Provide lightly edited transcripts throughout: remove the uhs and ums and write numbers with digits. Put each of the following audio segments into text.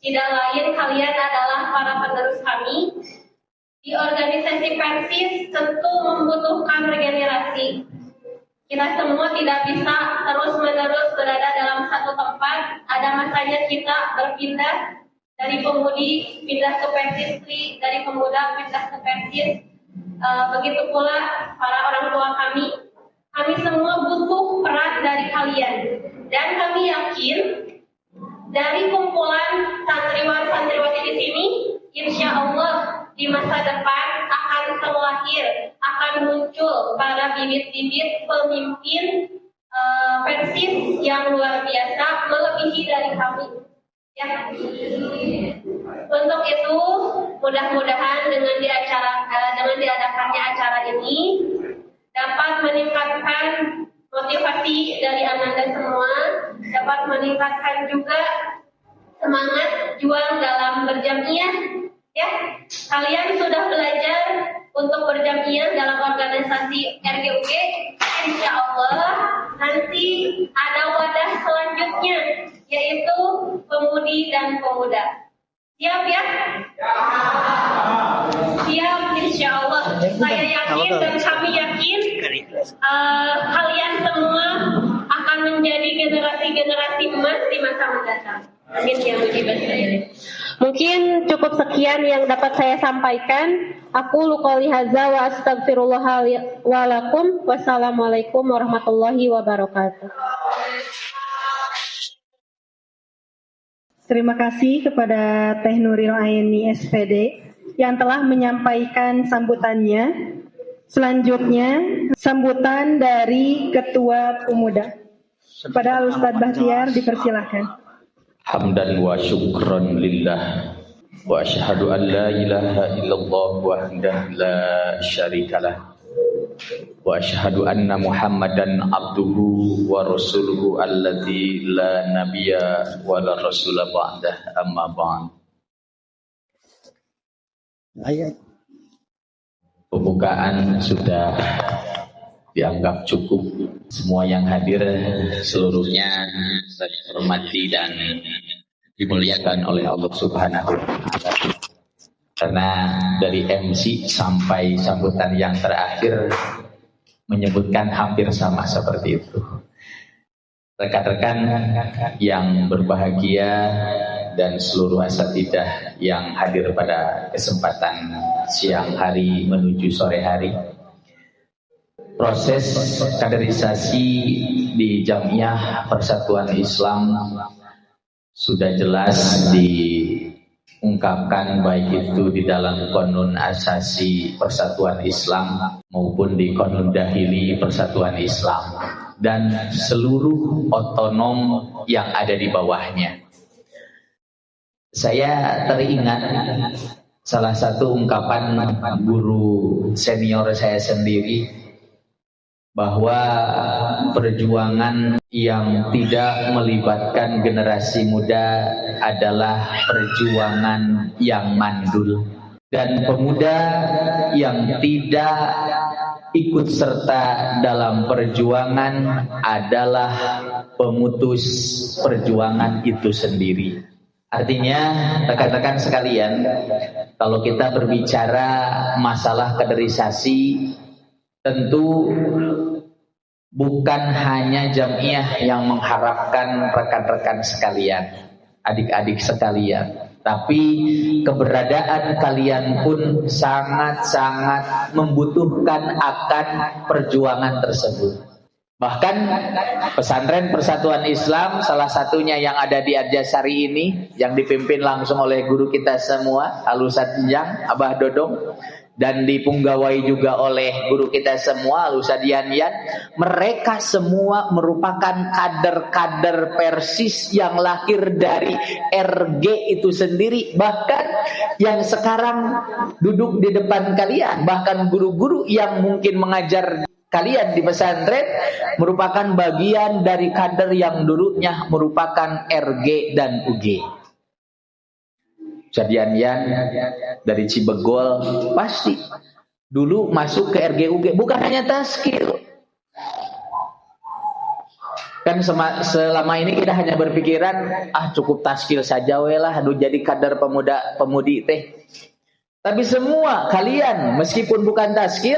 Tidak lain kalian adalah para penerus kami. Di organisasi Persis tentu membutuhkan regenerasi. Kita semua tidak bisa terus-menerus berada dalam satu tempat. Ada masanya kita berpindah dari pemudi pindah ke Persisri, dari pemuda pindah ke Persis. Begitu pula para orang tua kami. Kami semua butuh peran dari kalian. Dan kami yakin dari kumpulan santriwan-santriwati di sini, insya Allah di masa depan akan terlahir, akan muncul para bibit-bibit pemimpin Persis yang luar biasa, melebihi dari kami. Ya. Untuk itu, mudah-mudahan dengan diadakannya acara ini dapat meningkatkan motivasi dari Ananda semua, dapat meningkatkan juga semangat juang dalam berjamiah. Ya, kalian sudah belajar untuk berjamiah dalam organisasi RGUG. Insya Allah nanti ada wadah selanjutnya, yaitu pemudi dan pemuda. Siap ya? Siap, insya Allah. Saya yakin dan kami yakin kalian semua akan menjadi generasi-generasi emas di masa mendatang. Amin ya Allah. Mungkin cukup sekian yang dapat saya sampaikan. Aku qouli hadza wa astaghfirullah wa lakum. Wassalamualaikum warahmatullahi wabarakatuh. Terima kasih kepada Teh Nuril Aini SPD yang telah menyampaikan sambutannya. Selanjutnya sambutan dari Ketua Pemuda. Kepada Ustadz Bahtiar dipersilakan. Hamdan wa syukran lillah wa asyhadu an la ilaha illallah wahdahu la syarikalah wa asyhadu anna Muhammadan abduhu wa rasuluhu alladzi la nabiyya wa la rasula ba'dah amma ba'd. Pembukaan sudah dianggap cukup. Semua yang hadir seluruhnya saya hormati dan dimuliakan oleh Allah Subhanahu wa taala. Karena dari MC sampai sambutan yang terakhir menyebutkan hampir sama seperti itu. Rekan-rekan yang berbahagia dan seluruh asatidzah yang hadir pada kesempatan siang hari menuju sore hari. Proses kaderisasi di Jamiah Persatuan Islam sudah jelas diungkapkan baik itu di dalam Qanun Asasi Persatuan Islam maupun di Qanun Dahili Persatuan Islam dan seluruh otonom yang ada di bawahnya. Saya teringat salah satu ungkapan guru senior saya sendiri, bahwa perjuangan yang tidak melibatkan generasi muda adalah perjuangan yang mandul, dan pemuda yang tidak ikut serta dalam perjuangan adalah pemutus perjuangan itu sendiri. Artinya, rekan-rekan sekalian, kalau kita berbicara masalah kaderisasi, tentu bukan hanya Jamiah yang mengharapkan rekan-rekan sekalian, adik-adik sekalian, tapi keberadaan kalian pun sangat-sangat membutuhkan akan perjuangan tersebut. Bahkan pesantren Persatuan Islam, salah satunya yang ada di Arjasari ini, yang dipimpin langsung oleh guru kita semua, Al-Ustadz Njang, Abah Dodong, dan dipunggawai juga oleh guru kita semua, Al-Ustadz Yan. Mereka semua merupakan kader-kader Persis yang lahir dari RG itu sendiri. Bahkan yang sekarang duduk di depan kalian, bahkan guru-guru yang mungkin mengajar kalian di pesantren merupakan bagian dari kader yang dulunya merupakan RG dan UG. Jadian dari Cibegol pasti dulu masuk ke RG UG, bukan hanya taskil. Kan selama ini kita hanya berpikiran cukup taskil saja we lah, aduh jadi kader pemuda pemudi teh. Tapi semua kalian meskipun bukan taskil,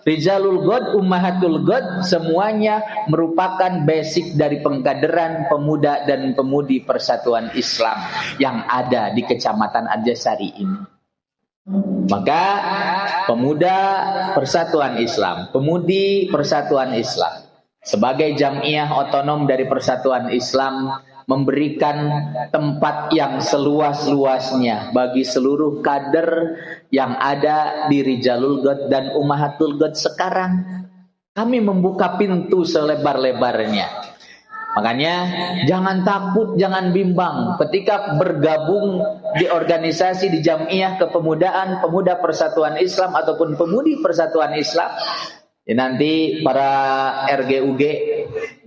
Rijalul God, Ummahatul God, semuanya merupakan basic dari pengkaderan pemuda dan pemudi Persatuan Islam yang ada di Kecamatan Arjasari ini. Maka pemuda Persatuan Islam, pemudi Persatuan Islam sebagai jamiah otonom dari Persatuan Islam memberikan tempat yang seluas-luasnya bagi seluruh kader yang ada di Rijalul God dan Ummahatul God sekarang. Kami membuka pintu selebar-lebarnya. Makanya jangan takut, jangan bimbang ketika bergabung di organisasi, di jamiah kepemudaan, pemuda Persatuan Islam ataupun pemudi Persatuan Islam. Ya, nanti para RGUG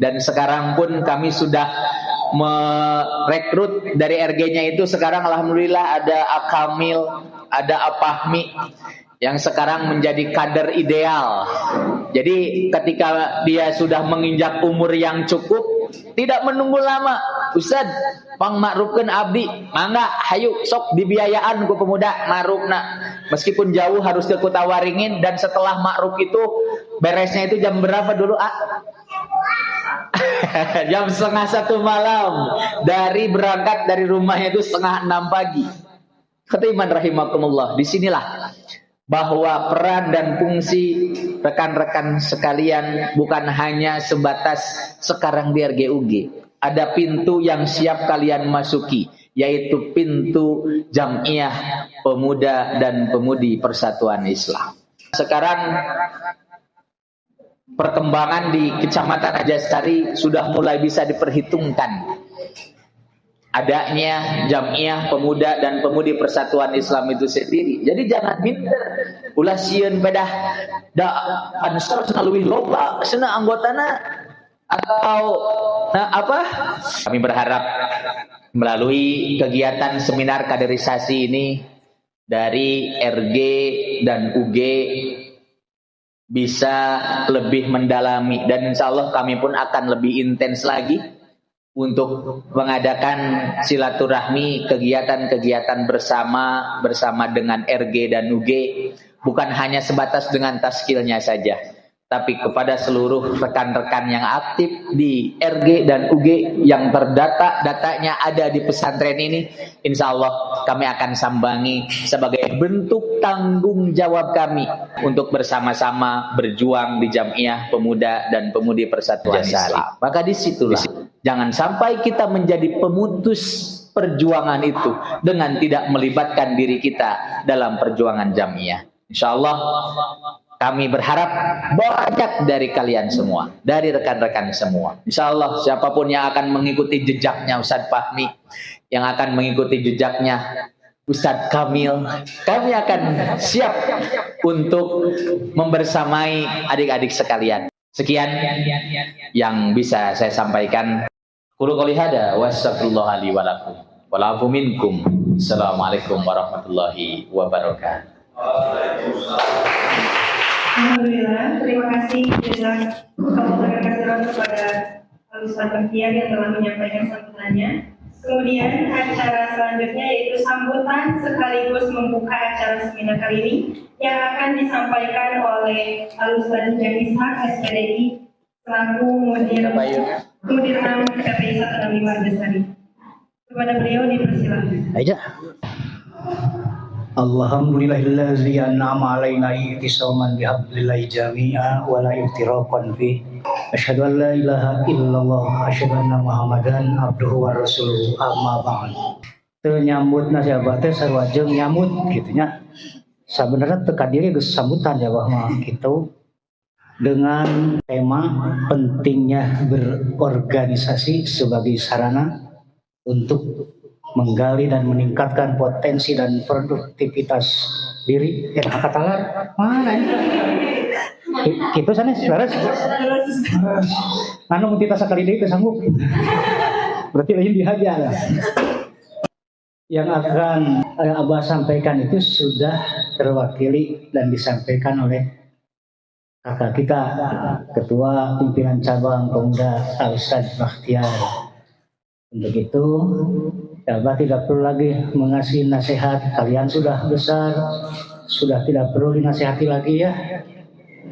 dan sekarang pun kami sudah merekrut dari RG-nya itu sekarang alhamdulillah ada Akamil, ada Apahmi yang sekarang menjadi kader ideal. Jadi ketika dia sudah menginjak umur yang cukup, tidak menunggu lama, Ustad pang makrupkeun abdi, mangga hayu sok dibiayaan ku pemuda makrupna. Meskipun jauh harus ke Kutawaringin, dan setelah makrup itu beresnya itu jam berapa dulu jam 5:30 malam. Berangkat dari rumahnya itu 5:30 pagi. Khatiman rahimakumullah. Disinilah bahwa peran dan fungsi rekan-rekan sekalian bukan hanya sebatas sekarang di RGUG. Ada pintu yang siap kalian masuki, yaitu pintu Jamiah Pemuda dan Pemudi Persatuan Islam. Sekarang perkembangan di Kecamatan Arjasari sudah mulai bisa diperhitungkan. Adanya Jamiah Pemuda dan Pemudi Persatuan Islam itu sendiri. Jadi jangan minder. Ulah sieun pedah da ansor saluwih loba cenah anggotana atau Kami berharap melalui kegiatan seminar kaderisasi ini dari RG dan UG bisa lebih mendalami, dan insya Allah kami pun akan lebih intens lagi untuk mengadakan silaturahmi, kegiatan-kegiatan bersama dengan RG dan UG, bukan hanya sebatas dengan taskilnya saja, tapi kepada seluruh rekan-rekan yang aktif di RG dan UG yang datanya ada di pesantren ini. Insya Allah kami akan sambangi sebagai bentuk tanggung jawab kami untuk bersama-sama berjuang di Jamiah Pemuda dan Pemudi Persatuan Islam. Maka disitulah jangan sampai kita menjadi pemutus perjuangan itu dengan tidak melibatkan diri kita dalam perjuangan Jamiah. Insya Allah kami berharap banyak dari kalian semua, dari rekan-rekan semua. Insya Allah siapapun yang akan mengikuti jejaknya Ustadz Fahmi, yang akan mengikuti jejaknya Ustadz Kamil, kami akan siap untuk membersamai adik-adik sekalian. Sekian yang bisa saya sampaikan. Qulu qouli hada wa astaghfirullah li wa lakum wa la'afu minkum. Assalamualaikum warahmatullahi wabarakatuh. Alhamdulillah, terima kasih jazakallahu khairan kepada Ustaz Bahtiar yang telah menyampaikan sambutannya. Kemudian acara selanjutnya yaitu sambutan sekaligus membuka acara seminar kali ini yang akan disampaikan oleh Ustaz Jamishak SPDI selaku Mudir 6 KPI 165 Arjasari. Kepada beliau dipersilakan. Aja. Alhamdulillahillazi an'ama alaina ittisaman bihablillahi jami'a wa la iftiraqan fi. Asyhadu an la ilaha illallah asyhadu anna Muhammadan abduhu wa rasuluhu amma ba'd. Teu nyambutna siapa teh sarua jeung nyambut kitu nya. Sabenerna teu kadiri geus sambutan ya mah kitu dengan tema pentingnya berorganisasi sebagai sarana untuk menggali dan meningkatkan potensi dan produktivitas diri. Katalar mana gitu sana saudara. Anu mun kita sakali deui teu sanggup. Berarti lain dihajar. Yang akan Abah sampaikan itu sudah terwakili dan disampaikan oleh kakak kita, Ketua Pimpinan Cabang Pemuda Al-Ustadz Bakhtiar. Untuk itu, Abah tidak perlu lagi mengasih nasihat. Kalian sudah besar, sudah tidak perlu dinasihati lagi ya.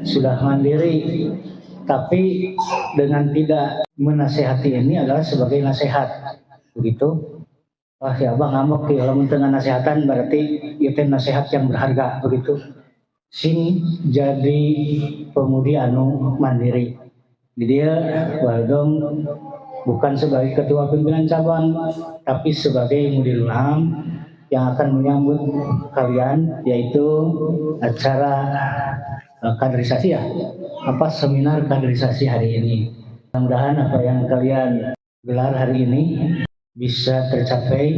Sudah mandiri. Tapi dengan tidak menasihati ini adalah sebagai nasihat. Begitu. Wah ya Abah ngambek ya, kalau dengan nasihatan berarti itu nasihat yang berharga. Begitu. Sing jadi pemudi anu mandiri. Jadi dia waldom bukan sebagai ketua pimpinan cabang, tapi sebagai mudirul am yang akan menyambut kalian, yaitu acara kaderisasi ya, seminar kaderisasi hari ini. Mudah-mudahan apa yang kalian gelar hari ini bisa tercapai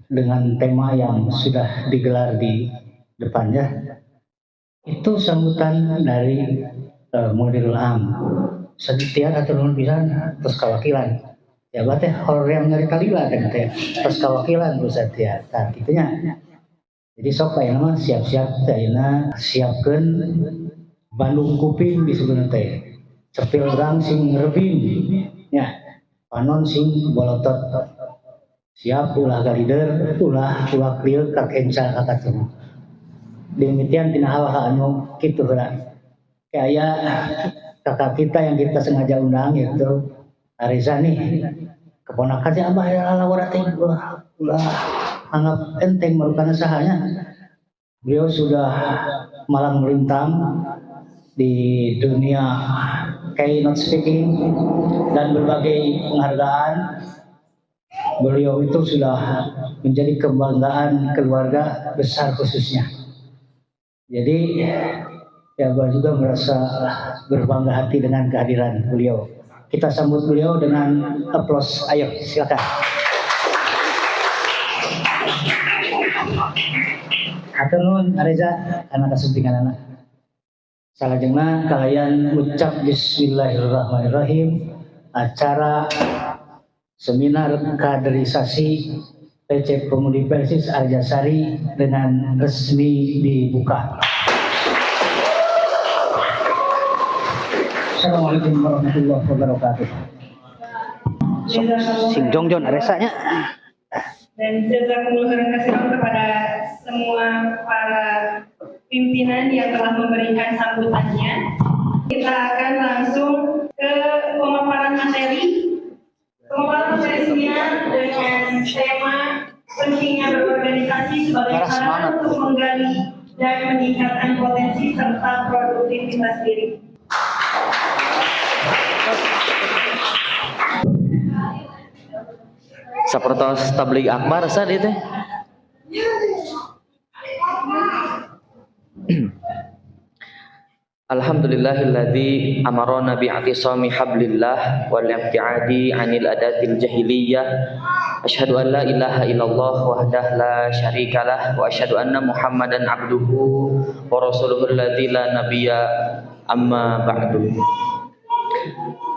dengan tema yang sudah digelar di depannya. Itu sambutan dari mudirul am. Seditian atau non bisa terus kewakilan ya berarti orang yang nyari kalila kan teh terus kewakilan terus ya kan gitunya. Jadi sok kayak nama siap-siap ayeuna siapkeun Bandung kuping di sebelah teh cepil urang sing rebing nya panon sing bolotot siap ulah galider ulah klieu ka kenca kakatuna dimitian tina hal-hal anu kitu heula kayak kakak kita yang kita sengaja undang yaitu Ariza nih keponakannya Abah ya lawara teh ulah anggap enteng merupakan sahanya. Beliau sudah malang melintang di dunia keynote speaking dan berbagai penghargaan. Beliau itu sudah menjadi kebanggaan keluarga besar khususnya. Jadi ya Abah juga merasa berbangga hati dengan kehadiran beliau. Kita sambut beliau dengan aplaus. Ayo silakan. Atur nuhun Reza karena kesempatan anak. Salajengna kalian ucap bismillahirrahmanirrahim. Acara seminar kaderisasi PC Pemudi Persis Arjasari dengan resmi dibuka. Assalamualaikum warahmatullahi wabarakatuh. Sing jongjon resanya. Dan jazakumullah khairan katsiran kepada semua para pimpinan yang telah memberikan sambutannya. Kita akan langsung ke pemaparan materi. Pemaparan materinya dengan tema pentingnya berorganisasi sebagai sarana untuk menggali dan meningkatkan potensi serta produktivitas diri. Sapertos tabligh akbar sa dieu teh. Alhamdulillahilladzi amarona bi'atisami hablillah wal ibtiadi 'anil adatil jahiliyah. Asyhadu an la ilaha illallah wahdahu la syarikalah wa asyhadu anna Muhammadan abduhu wa rasuluhul ladzi la nabiyya amma ba'du.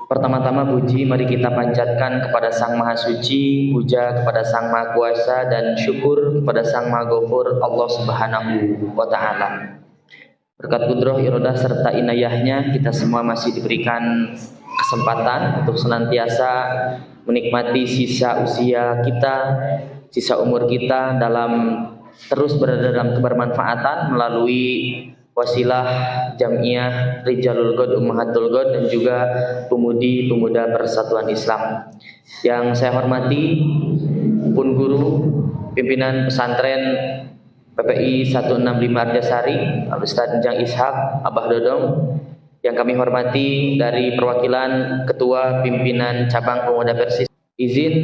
Pertama-tama puji mari kita panjatkan kepada Sang Maha Suci, puja kepada Sang Maha Kuasa dan syukur kepada Sang Maha Ghafur Allah Subhanahu wa taala. Berkat kudrah iradah serta inayahnya kita semua masih diberikan kesempatan untuk senantiasa menikmati sisa usia kita, sisa umur kita dalam terus berada dalam kebermanfaatan melalui wasilah Jamiah Rijalul Ghad Ummahatul Ghad dan juga Pemudi-Pemuda Persatuan Islam. Yang saya hormati Pun Guru Pimpinan Pesantren PPI 165 Arjasari Al-Ustadz Jang Ishak Abah Dodong, yang kami hormati dari perwakilan Ketua Pimpinan Cabang Pemuda Persis, izin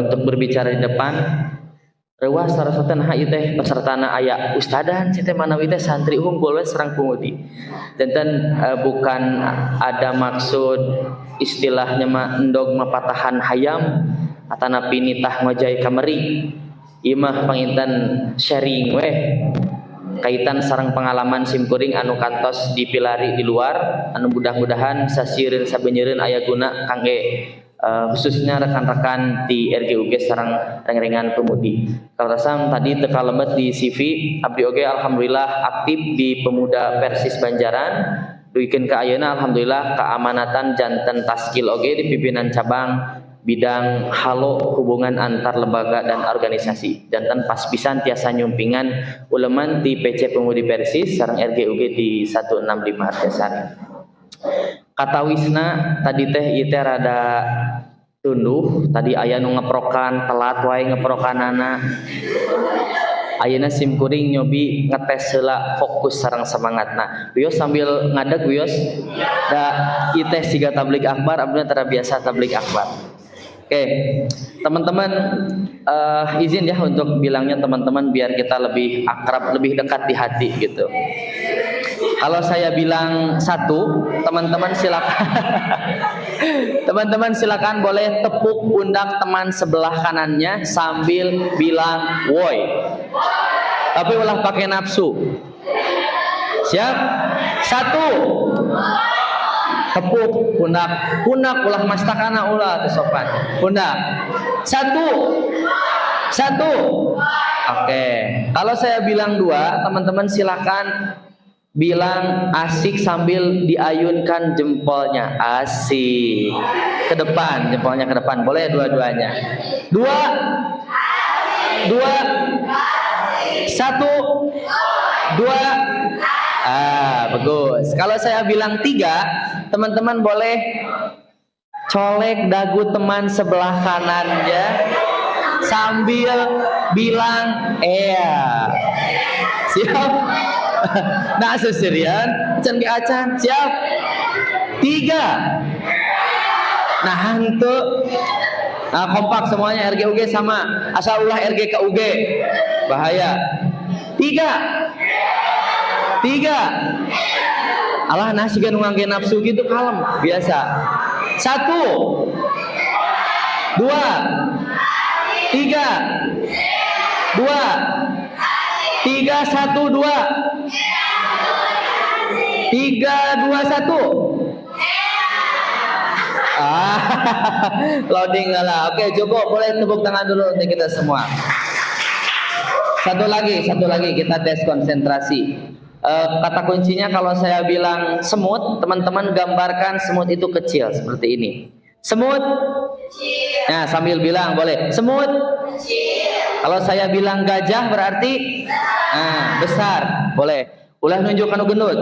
untuk berbicara di depan. Rewas sarasotan ieu teh pesertana aya ustadan cete manawi teh santri unggul we sareng pemudi. Danten bukan ada maksud istilahnya mah endog mah patahan hayam atanapi nitah ngojay kameri. Ieu mah panginten sharing we kaitan sareng pengalaman simkuring anu kantos dipilari di luar anu mudah-mudahan sasieun sabeunyeun aya guna kangge khususnya rekan-rekan di RGUG sareng ringan pemudi. Kalau rasam tadi teka lembet di CV abdi oge alhamdulillah aktif di Pemuda Persis Banjaran. Duikeun ka ayeuna alhamdulillah keamanatan janten taskil oge di pimpinan cabang bidang halo hubungan antar lembaga dan organisasi. Janten pas pisan tiasa nyumpingan uleman di PC Pemudi Persis sareng RGUG di 165 Arjasari. Kata Wisna tadi teh ieu teh rada tunduh, tadi aya nu ngeprokan telat wae ngeprokanana. Ayeuna sim kuring nyobi ngetes heula fokus sareng semangatna. Wios sambil ngadeg wios. Da ieu teh siga tablik akbar, abduna tara biasa tablik akbar. Oke, teman-teman izin ya untuk bilangnya teman-teman biar kita lebih akrab, lebih dekat di hati gitu. Kalau saya bilang 1, teman-teman silakan teman-teman silakan boleh tepuk pundak teman sebelah kanannya sambil bilang woi. Tapi ulah pakai nafsu. Siap? 1. Tepuk pundak ulah mastakana ulah teu sopan. Pundak. 1. Oke. Kalau saya bilang 2, teman-teman silakan bilang asik sambil diayunkan jempolnya. Asik. Ke depan, jempolnya ke depan. Boleh dua-duanya. 2. 1. 2. Bagus. Kalau saya bilang 3, teman-teman boleh colek dagu teman sebelah kanannya sambil bilang siap. Nah seserian can ge acan siap. 3. Nah hantu. Nah kompak semuanya RGUG sama. Asal ulah RG ke UG bahaya. 3. Alah nah siga nu ngangge nafsu gitu kalem biasa. 1 2 3 2 1 2 3 2 1 loading lah. Oke cukup, boleh tepuk tangan dulu untuk kita semua. Satu lagi kita tes konsentrasi. Kata kuncinya kalau saya bilang semut, teman-teman gambarkan semut itu kecil seperti ini. Semut kecil. Nah sambil bilang boleh semut kecil. Kalau saya bilang gajah berarti besar. Boleh. Ulah nunjukkan gendut.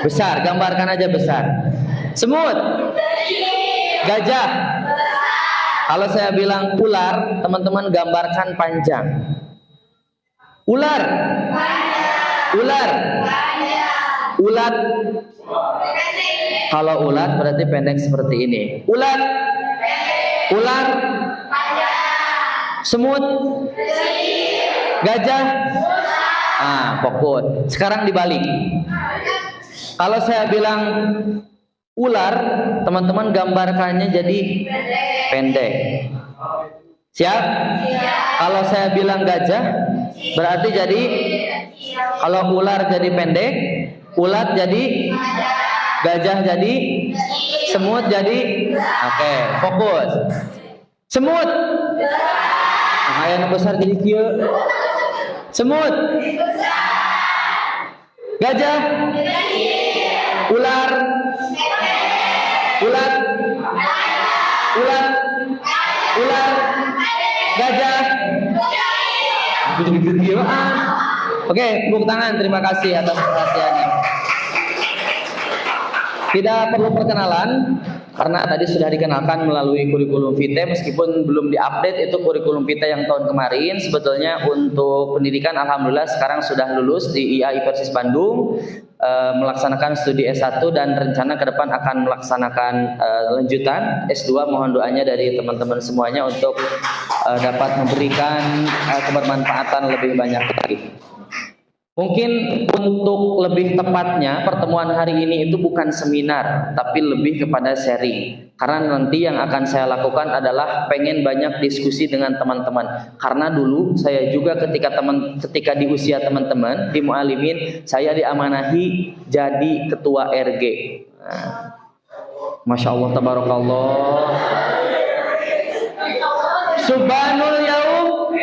Besar, gambarkan aja besar. Semut kecil. Gajah besar. Kalau saya bilang ular, teman-teman gambarkan panjang. Ular ulat. Kalau ulat berarti pendek seperti ini. Ular semut gajah pokok. Sekarang dibalik. Kalau saya bilang ular, teman-teman gambarkannya jadi pendek. Siap? Kalau saya bilang gajah berarti jadi, kalau ular jadi pendek, ulat jadi gajah jadi, semut jadi. Oke, fokus. Semut aya besar jadi kieu. Semut gajah ular gajah. Oke, tepuk tangan. Terima kasih atas perhatiannya. Tidak perlu perkenalan karena tadi sudah dikenalkan melalui kurikulum vitae, meskipun belum diupdate itu kurikulum vitae yang tahun kemarin. Sebetulnya untuk pendidikan alhamdulillah sekarang sudah lulus di IAI Persis Bandung, melaksanakan studi S1 dan rencana ke depan akan melaksanakan lanjutan S2. Mohon doanya dari teman-teman semuanya untuk dapat memberikan kebermanfaatan lebih banyak lagi. Mungkin untuk lebih tepatnya pertemuan hari ini itu bukan seminar, tapi lebih kepada sharing. Karena nanti yang akan saya lakukan adalah pengen banyak diskusi dengan teman-teman. Karena dulu saya juga ketika di usia teman-teman di Mualimin, saya diamanahi jadi ketua RG. Masya Allah, tabarakallah. Subhanul yaum,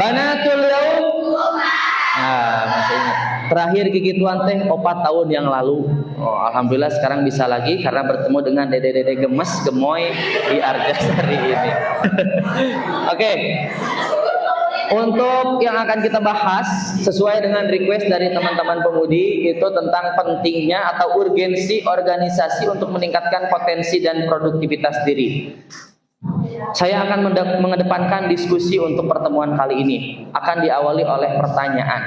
banatul yaum. Nah, masih ingat. Terakhir gigi tuan teh 4 tahun yang lalu. Oh, alhamdulillah sekarang bisa lagi karena bertemu dengan dede-dede gemes gemoy di Arjasari ini. Oke. Untuk yang akan kita bahas sesuai dengan request dari teman-teman pemudi itu tentang pentingnya atau urgensi organisasi untuk meningkatkan potensi dan produktivitas diri. Saya akan mengedepankan diskusi untuk pertemuan kali ini. Akan diawali oleh pertanyaan.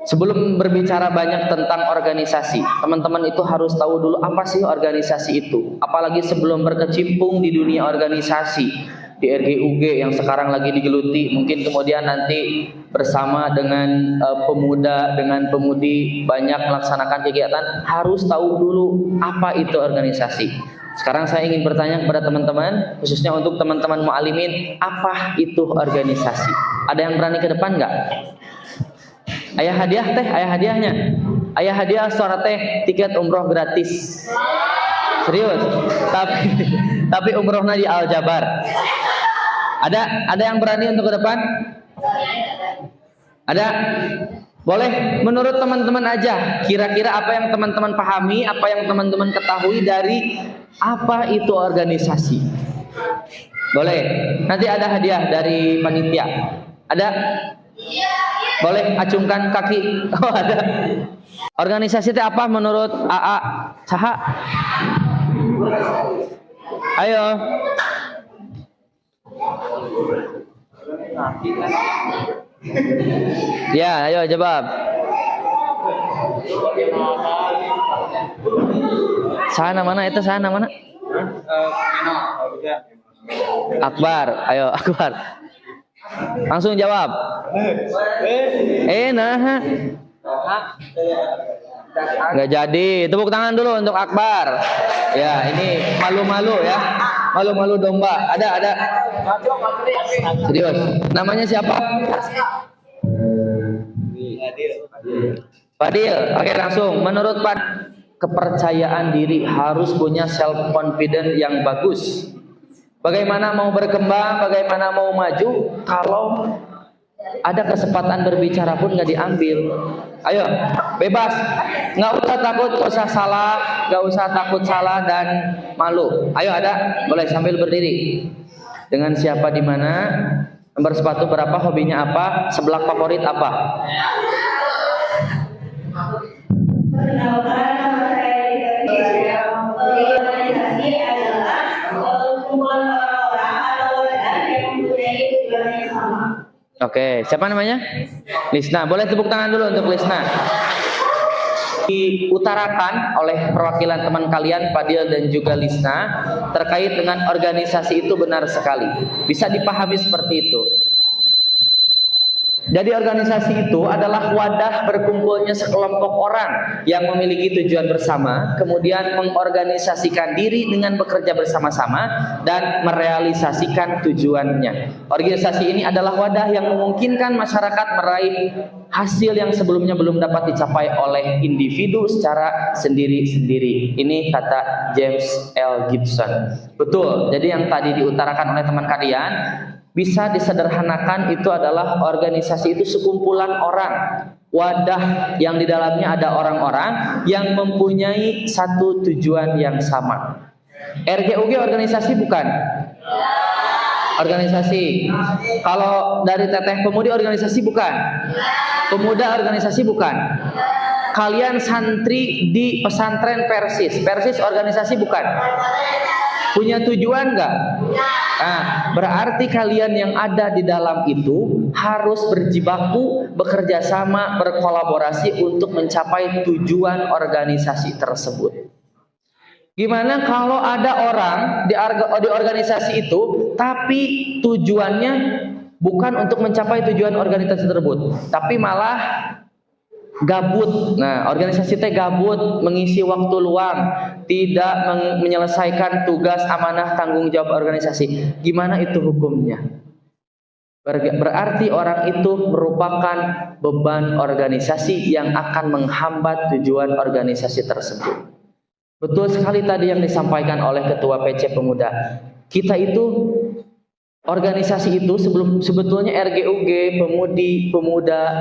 Sebelum berbicara banyak tentang organisasi, teman-teman itu harus tahu dulu apa sih organisasi itu. Apalagi sebelum berkecimpung di dunia organisasi, di RGUG yang sekarang lagi digeluti, mungkin kemudian nanti bersama dengan pemuda, dengan pemudi banyak melaksanakan kegiatan, harus tahu dulu apa itu organisasi. Sekarang saya ingin bertanya kepada teman-teman, khususnya untuk teman-teman mu'alimin, apa itu organisasi? Ada yang berani ke depan nggak? Ayah hadiah teh, ayah hadiahnya. Ayah hadiah suara teh tiket umroh gratis. Serius? Tapi umrohnya di Al Jabar. Ada yang berani untuk ke depan? Ada? Boleh menurut teman-teman aja. Kira-kira apa yang teman-teman pahami, apa yang teman-teman ketahui dari apa itu organisasi? Boleh. Nanti ada hadiah dari panitia. Ada? Boleh acungkan kaki. Oh, ada. Organisasi itu apa menurut AA? Saha? Ayo. Ya, ayo jawab. Sana mana itu? Sana mana? Akbar. Ayo Akbar. Langsung jawab. Nah. Nggak jadi. Tepuk tangan dulu untuk Akbar. Ya, ini malu-malu ya. Malu-malu domba. Ada. Serius. Namanya siapa? Fadil. Oke, langsung. Menurut Pak, kepercayaan diri harus punya self confidence yang bagus. Bagaimana mau berkembang, bagaimana mau maju kalau ada kesempatan berbicara pun nggak diambil. Ayo, bebas, nggak usah takut, nggak usah salah, nggak usah takut salah dan malu. Ayo ada, boleh sambil berdiri. Dengan siapa, di mana, nomor sepatu berapa, hobinya apa, seblak favorit apa? Perkenalkan, nama saya organisasi adalah kumpulan orang-orang atau wadah yang mempunyai tujuan yang sama. Oke, siapa namanya? Lisna. Boleh tepuk tangan dulu untuk Lisna. Diutarakan oleh perwakilan teman kalian Fadil dan juga Lisna terkait dengan organisasi itu benar sekali. Bisa dipahami seperti itu. Jadi organisasi itu adalah wadah berkumpulnya sekelompok orang yang memiliki tujuan bersama, kemudian mengorganisasikan diri dengan bekerja bersama-sama dan merealisasikan tujuannya. Organisasi ini adalah wadah yang memungkinkan masyarakat meraih hasil yang sebelumnya belum dapat dicapai oleh individu secara sendiri-sendiri. Ini kata James L. Gibson. Betul, jadi yang tadi diutarakan oleh teman kalian, bisa disederhanakan itu adalah organisasi itu sekumpulan orang, wadah yang di dalamnya ada orang-orang yang mempunyai satu tujuan yang sama. RGUG organisasi bukan? Organisasi. Kalau dari Teteh Pemudi organisasi bukan? Pemuda organisasi bukan? Kalian santri di pesantren Persis organisasi bukan? Punya tujuan nggak? Nah, berarti kalian yang ada di dalam itu harus berjibaku, bekerja sama, berkolaborasi untuk mencapai tujuan organisasi tersebut. Gimana kalau ada orang di organisasi itu, tapi tujuannya bukan untuk mencapai tujuan organisasi tersebut, tapi malah gabut. Nah, organisasi teh gabut, mengisi waktu luang, tidak menyelesaikan tugas, amanah, tanggung jawab organisasi. Gimana itu hukumnya? Berarti orang itu merupakan beban organisasi yang akan menghambat tujuan organisasi tersebut. Betul sekali tadi yang disampaikan oleh Ketua PC Pemuda. Kita itu, organisasi itu sebetulnya RGUG, pemudi, pemuda,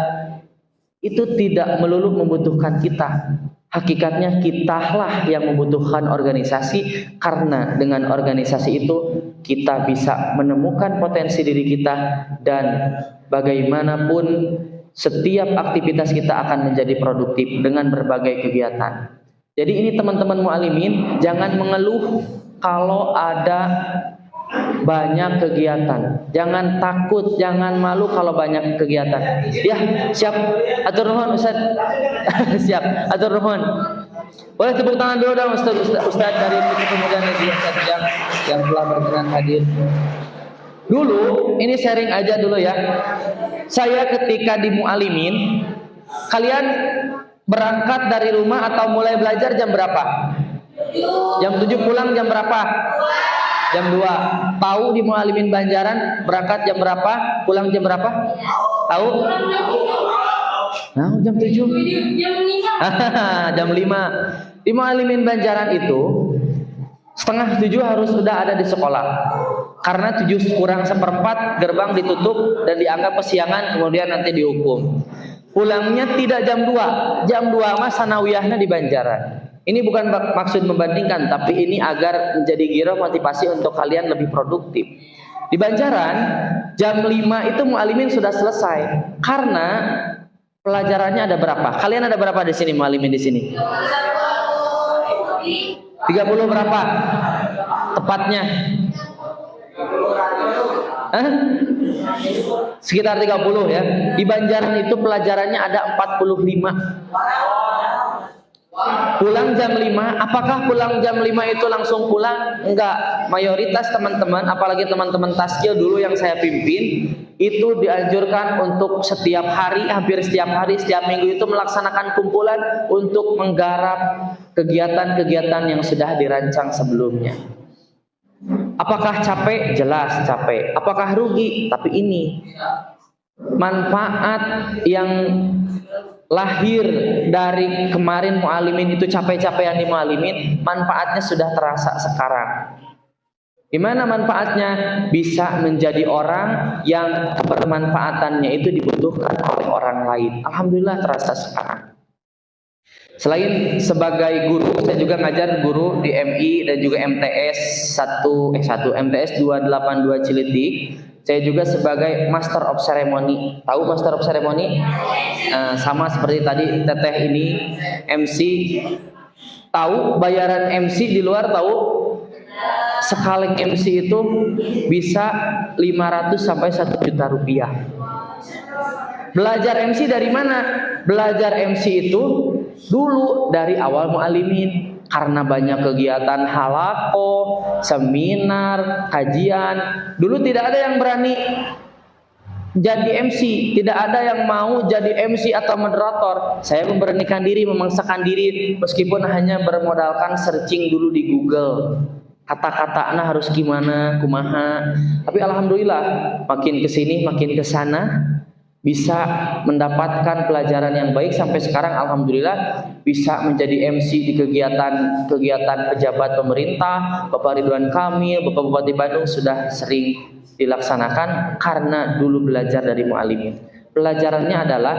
itu tidak melulu membutuhkan kita. Hakikatnya kitalah yang membutuhkan organisasi, karena dengan organisasi itu kita bisa menemukan potensi diri kita, dan bagaimanapun setiap aktivitas kita akan menjadi produktif dengan berbagai kegiatan. Jadi ini teman-teman mu'alimin, jangan mengeluh kalau ada banyak kegiatan. Jangan takut, jangan malu kalau banyak kegiatan. Ya, siap. Atur nuhun Ustaz. Siap, atur nuhun. Boleh tepuk tangan dulu dong Ustaz dari kemudian Ustaz yang telah berkenan hadir. Dulu, ini sharing aja dulu ya. Saya ketika di mu'alimin, kalian berangkat dari rumah atau mulai belajar jam berapa? Jam 7 pulang jam berapa? Jam 2. Tahu di Mu'alimin Banjaran berangkat jam berapa? Pulang jam berapa? Tahu? Nah, jam 7. Jam 5. Di Mu'alimin Banjaran itu setengah 7 harus sudah ada di sekolah. Karena 7 kurang seperempat gerbang ditutup dan dianggap kesiangan, kemudian nanti dihukum. Pulangnya tidak jam 2. Jam 2 mah sanawiyahnya di Banjaran. Ini bukan maksud membandingkan, tapi ini agar menjadi giroh motivasi untuk kalian lebih produktif. Di Banjaran, jam 5 itu mu'alimin sudah selesai. Karena pelajarannya ada berapa? Kalian ada berapa di sini mu'alimin di sini? 30 berapa? Tepatnya? Sekitar 30 ya. Di Banjaran itu pelajarannya ada 45. Pulang jam 5, apakah pulang jam 5 itu langsung pulang? Enggak, mayoritas teman-teman, apalagi teman-teman taskil dulu yang saya pimpin, itu dianjurkan untuk setiap hari, hampir setiap hari, setiap minggu itu melaksanakan kumpulan untuk menggarap kegiatan-kegiatan yang sudah dirancang sebelumnya. Apakah capek? Jelas capek. Apakah rugi? Tapi ini manfaat yang lahir dari kemarin mu'alimin itu, capek-capekan di mu'alimin, manfaatnya sudah terasa sekarang. Gimana manfaatnya? Bisa menjadi orang yang kebermanfaatannya itu dibutuhkan oleh orang lain. Alhamdulillah terasa sekarang. Selain sebagai guru, saya juga ngajar guru di MI dan juga MTS 282 Ciletik. Saya juga sebagai Master of Ceremony. Tahu Master of Ceremony? Sama seperti tadi Teteh ini MC. Tahu bayaran MC di luar tahu? Sekali MC itu bisa 500 sampai 1 juta rupiah. Belajar MC dari mana? Belajar MC itu dulu dari awal mu'alimin. Karena banyak kegiatan halaqoh, seminar, kajian. Dulu tidak ada yang berani jadi MC, tidak ada yang mau jadi MC atau moderator. Saya memberanikan diri, memaksakan diri, meskipun hanya bermodalkan searching dulu di Google. Kata-katanya harus gimana, kumaha. Tapi alhamdulillah, makin kesini, makin kesana, bisa mendapatkan pelajaran yang baik sampai sekarang. Alhamdulillah bisa menjadi MC di kegiatan pejabat pemerintah. Bapak Ridwan Kamil, Bapak Bupati Bandung sudah sering dilaksanakan karena dulu belajar dari mu'alimin. Pelajarannya adalah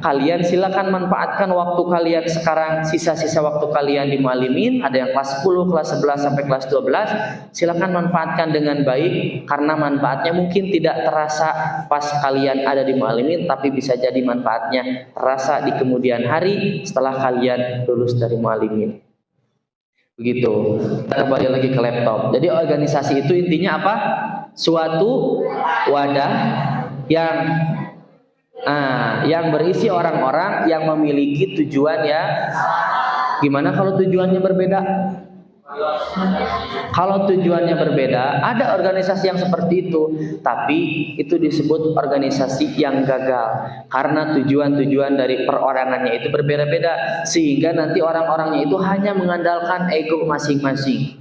kalian silakan manfaatkan waktu kalian sekarang, sisa-sisa waktu kalian di mu'alimin, ada yang kelas 10, kelas 11 sampai kelas 12, silakan manfaatkan dengan baik, karena manfaatnya mungkin tidak terasa pas kalian ada di mu'alimin, tapi bisa jadi manfaatnya terasa di kemudian hari setelah kalian lulus dari mu'alimin. Begitu. Kita kembali lagi ke laptop. Jadi organisasi itu intinya apa? Suatu wadah yang berisi orang-orang yang memiliki tujuan ya. Gimana kalau tujuannya berbeda? Kalau tujuannya berbeda, ada organisasi yang seperti itu, tapi itu disebut organisasi yang gagal karena tujuan-tujuan dari perorangannya itu berbeda-beda, sehingga nanti orang-orangnya itu hanya mengandalkan ego masing-masing.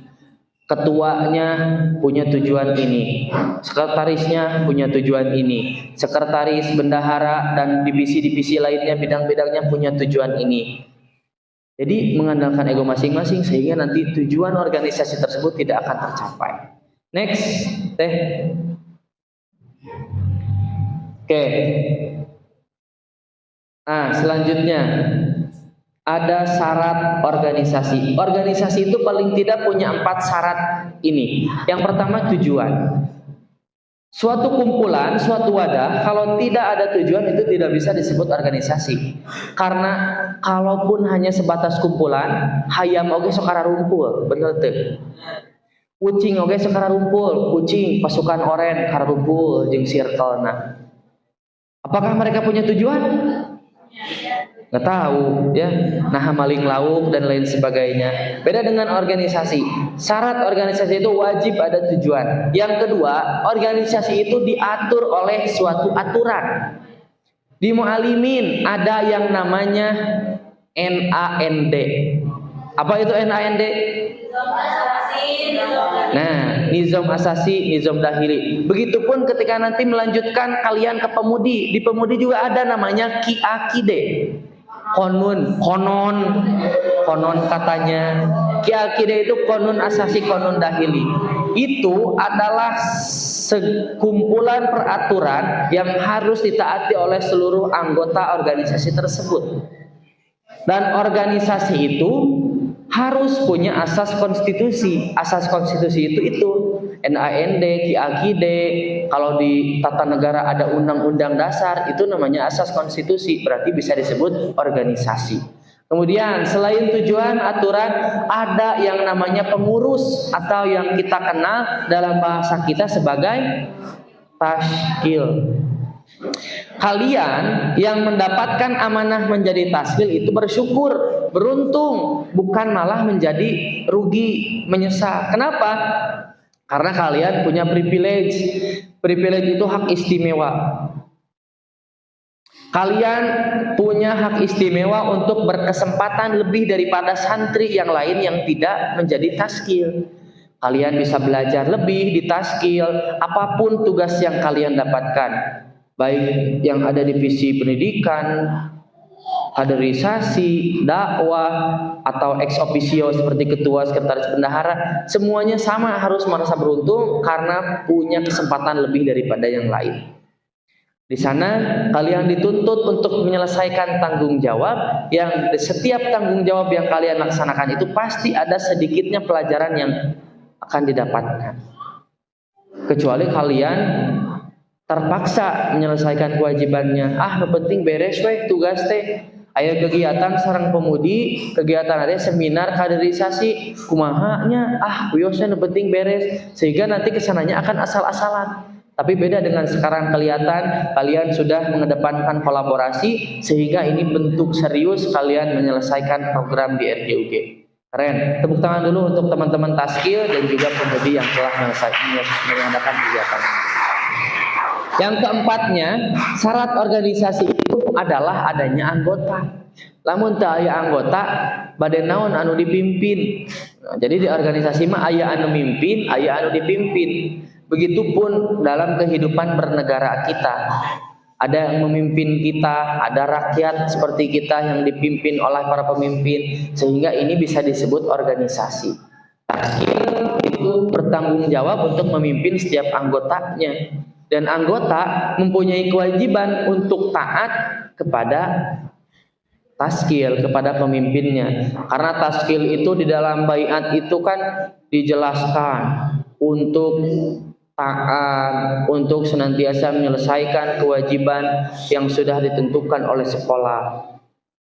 Ketuanya punya tujuan ini, sekretarisnya punya tujuan ini, sekretaris, bendahara, dan divisi-divisi lainnya, bidang-bidangnya punya tujuan ini. Jadi mengandalkan ego masing-masing sehingga nanti tujuan organisasi tersebut tidak akan tercapai. Next, Teh. Oke. Nah, selanjutnya ada syarat organisasi. Organisasi itu paling tidak punya 4 syarat ini. Yang pertama tujuan. Suatu kumpulan, suatu wadah, kalau tidak ada tujuan itu tidak bisa disebut organisasi. Karena kalaupun hanya sebatas kumpulan, hayam oge sok rumpul, bener teu? Kucing oge sok rumpul, kucing pasukan oren rumpul jeung circle-na. Apakah mereka punya tujuan? Nggak tahu ya. Nah, maling lauk dan lain sebagainya. Beda dengan organisasi. Syarat organisasi itu wajib ada tujuan. Yang kedua, organisasi itu diatur oleh suatu aturan. Di Mu'alimin ada yang namanya NAND. Apa itu NAND? Nah, nizam asasi, nizam dahili. Begitupun ketika nanti melanjutkan kalian ke pemudi. Di pemudi juga ada namanya Ki-Akide. Konon katanya. Ki-Akide itu konun asasi, konun dahili. Itu adalah sekumpulan peraturan yang harus ditaati oleh seluruh anggota organisasi tersebut. Dan organisasi itu harus punya asas konstitusi. Asas konstitusi itu NAND, Ki-Akide. Kalau di tata negara ada undang-undang dasar, itu namanya asas konstitusi, berarti bisa disebut organisasi. Kemudian selain tujuan, aturan, ada yang namanya pengurus atau yang kita kenal dalam bahasa kita sebagai tashkil. Kalian yang mendapatkan amanah menjadi tashkil itu bersyukur, beruntung, bukan malah menjadi rugi, menyesal. Kenapa? Karena kalian punya privilege. Privilege itu hak istimewa. Kalian punya hak istimewa untuk berkesempatan lebih daripada santri yang lain yang tidak menjadi tashkil. Kalian bisa belajar lebih di tashkil, apapun tugas yang kalian dapatkan, baik yang ada di divisi pendidikan, kaderisasi, dakwah, atau ex officio seperti ketua, sekretaris bendahara, semuanya sama harus merasa beruntung karena punya kesempatan lebih daripada yang lain. Di sana kalian dituntut untuk menyelesaikan tanggung jawab yang setiap tanggung jawab yang kalian laksanakan itu pasti ada sedikitnya pelajaran yang akan didapatkan. Kecuali kalian terpaksa menyelesaikan kewajibannya. Penting beres weh tugas teh. Aya kegiatan sareng pemudi, kegiatan ada seminar kaderisasi, kumahanya wiosnya penting beres, sehingga nanti kesananya akan asal-asalan. Tapi beda dengan sekarang kelihatan kalian sudah mengedepankan kolaborasi sehingga ini bentuk serius kalian menyelesaikan program di RGUG. Keren. Tepuk tangan dulu untuk teman-teman tashkil dan juga pemudi yang telah mengadakan kegiatan. Yang keempatnya, syarat organisasi itu adalah adanya anggota. Lamun teu aya anggota, bade naon anu dipimpin. Jadi di organisasi mah aya anu mimpin, aya anu dipimpin. Begitupun dalam kehidupan bernegara kita. Ada yang memimpin kita, ada rakyat seperti kita yang dipimpin oleh para pemimpin, sehingga ini bisa disebut organisasi. Tashkil itu bertanggung jawab untuk memimpin setiap anggotanya. Dan anggota mempunyai kewajiban untuk taat kepada tashkil, kepada pemimpinnya. Karena tashkil itu di dalam baiat itu kan dijelaskan untuk taat, untuk senantiasa menyelesaikan kewajiban yang sudah ditentukan oleh sekolah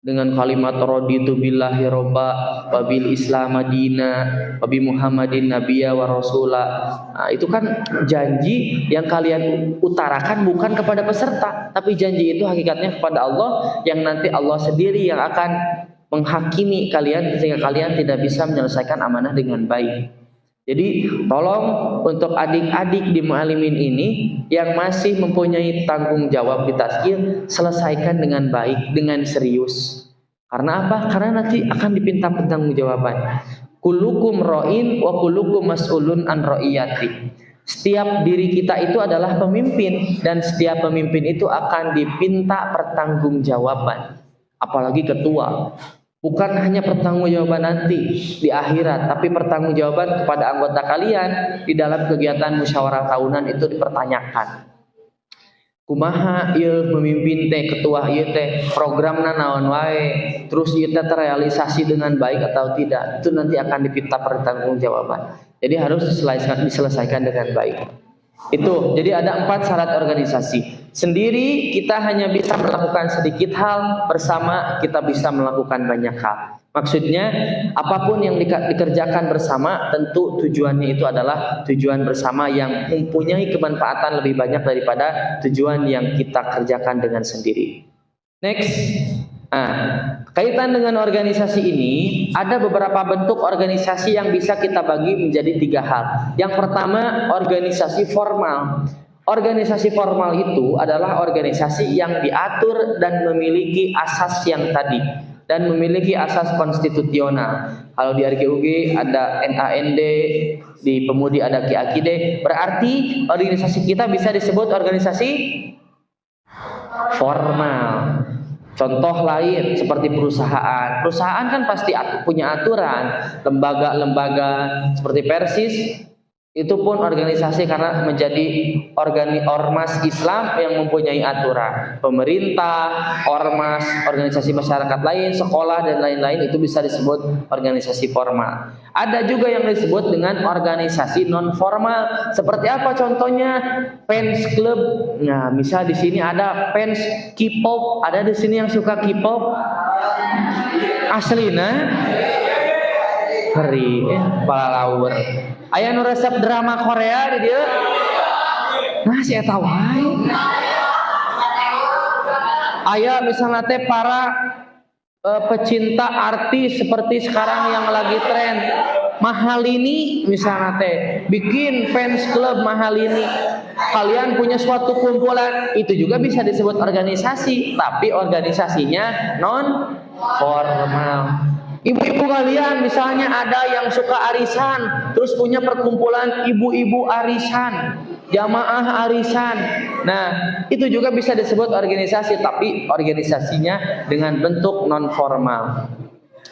dengan kalimat raditu billahi robba wa bil islam madina wa bi muhammadin nabiyya wa rasula. Nah, itu kan janji yang kalian utarakan bukan kepada peserta, tapi janji itu hakikatnya kepada Allah yang nanti Allah sendiri yang akan menghakimi kalian sehingga kalian tidak bisa menyelesaikan amanah dengan baik. Jadi tolong untuk adik-adik di Mu'alimin ini yang masih mempunyai tanggung jawab di tashkil, selesaikan dengan baik, dengan serius. Karena apa? Karena nanti akan dipinta pertanggungjawaban. Kullukum ra'in wa kullukum mas'ulun an ra'iyati. Setiap diri kita itu adalah pemimpin dan setiap pemimpin itu akan dipinta pertanggungjawaban. Apalagi ketua. Bukan hanya pertanggungjawaban nanti di akhirat, tapi pertanggungjawaban kepada anggota kalian di dalam kegiatan musyawarah tahunan itu dipertanyakan. Kumaha ieu memimpin teh, ketua ieu teh programna naon wae, terus ieu teh terrealisasi dengan baik atau tidak, itu nanti akan dipinta pertanggungjawaban. Jadi harus diselesaikan dengan baik. Itu, jadi ada 4 syarat organisasi. Sendiri kita hanya bisa melakukan sedikit hal, bersama kita bisa melakukan banyak hal. Maksudnya apapun yang dikerjakan bersama, tentu tujuannya itu adalah tujuan bersama yang mempunyai kemanfaatan lebih banyak daripada tujuan yang kita kerjakan dengan sendiri. Next. Kaitan dengan organisasi ini, ada beberapa bentuk organisasi yang bisa kita bagi menjadi 3 hal. Yang pertama, organisasi formal. Organisasi formal itu adalah organisasi yang diatur dan memiliki asas yang tadi, dan memiliki asas konstitusional. Kalau di RGUG ada NAND, di Pemudi ada QAKID, berarti organisasi kita bisa disebut organisasi formal. Contoh lain seperti perusahaan. Perusahaan kan pasti punya aturan. Lembaga-lembaga seperti Persis itu pun organisasi karena menjadi ormas Islam yang mempunyai aturan. Pemerintah, ormas, organisasi masyarakat lain, sekolah dan lain-lain itu bisa disebut organisasi formal. Ada juga yang disebut dengan organisasi non formal. Seperti apa contohnya? Fans club. Nah, misal di sini ada fans K-pop, ada di sini yang suka K-pop. Aslina Hari kepala laur. Aya nu resep drama Korea di dieu. Nah, si eta wae. Aya misalnya teh para pecinta artis seperti sekarang yang lagi tren Mahalini misalnya teh bikin fans club Mahalini. Kalian punya suatu kumpulan, itu juga bisa disebut organisasi, tapi organisasinya non formal. Ibu-ibu kalian misalnya ada yang suka arisan, terus punya perkumpulan ibu-ibu arisan, jamaah arisan. Nah, itu juga bisa disebut organisasi, tapi organisasinya dengan bentuk non formal.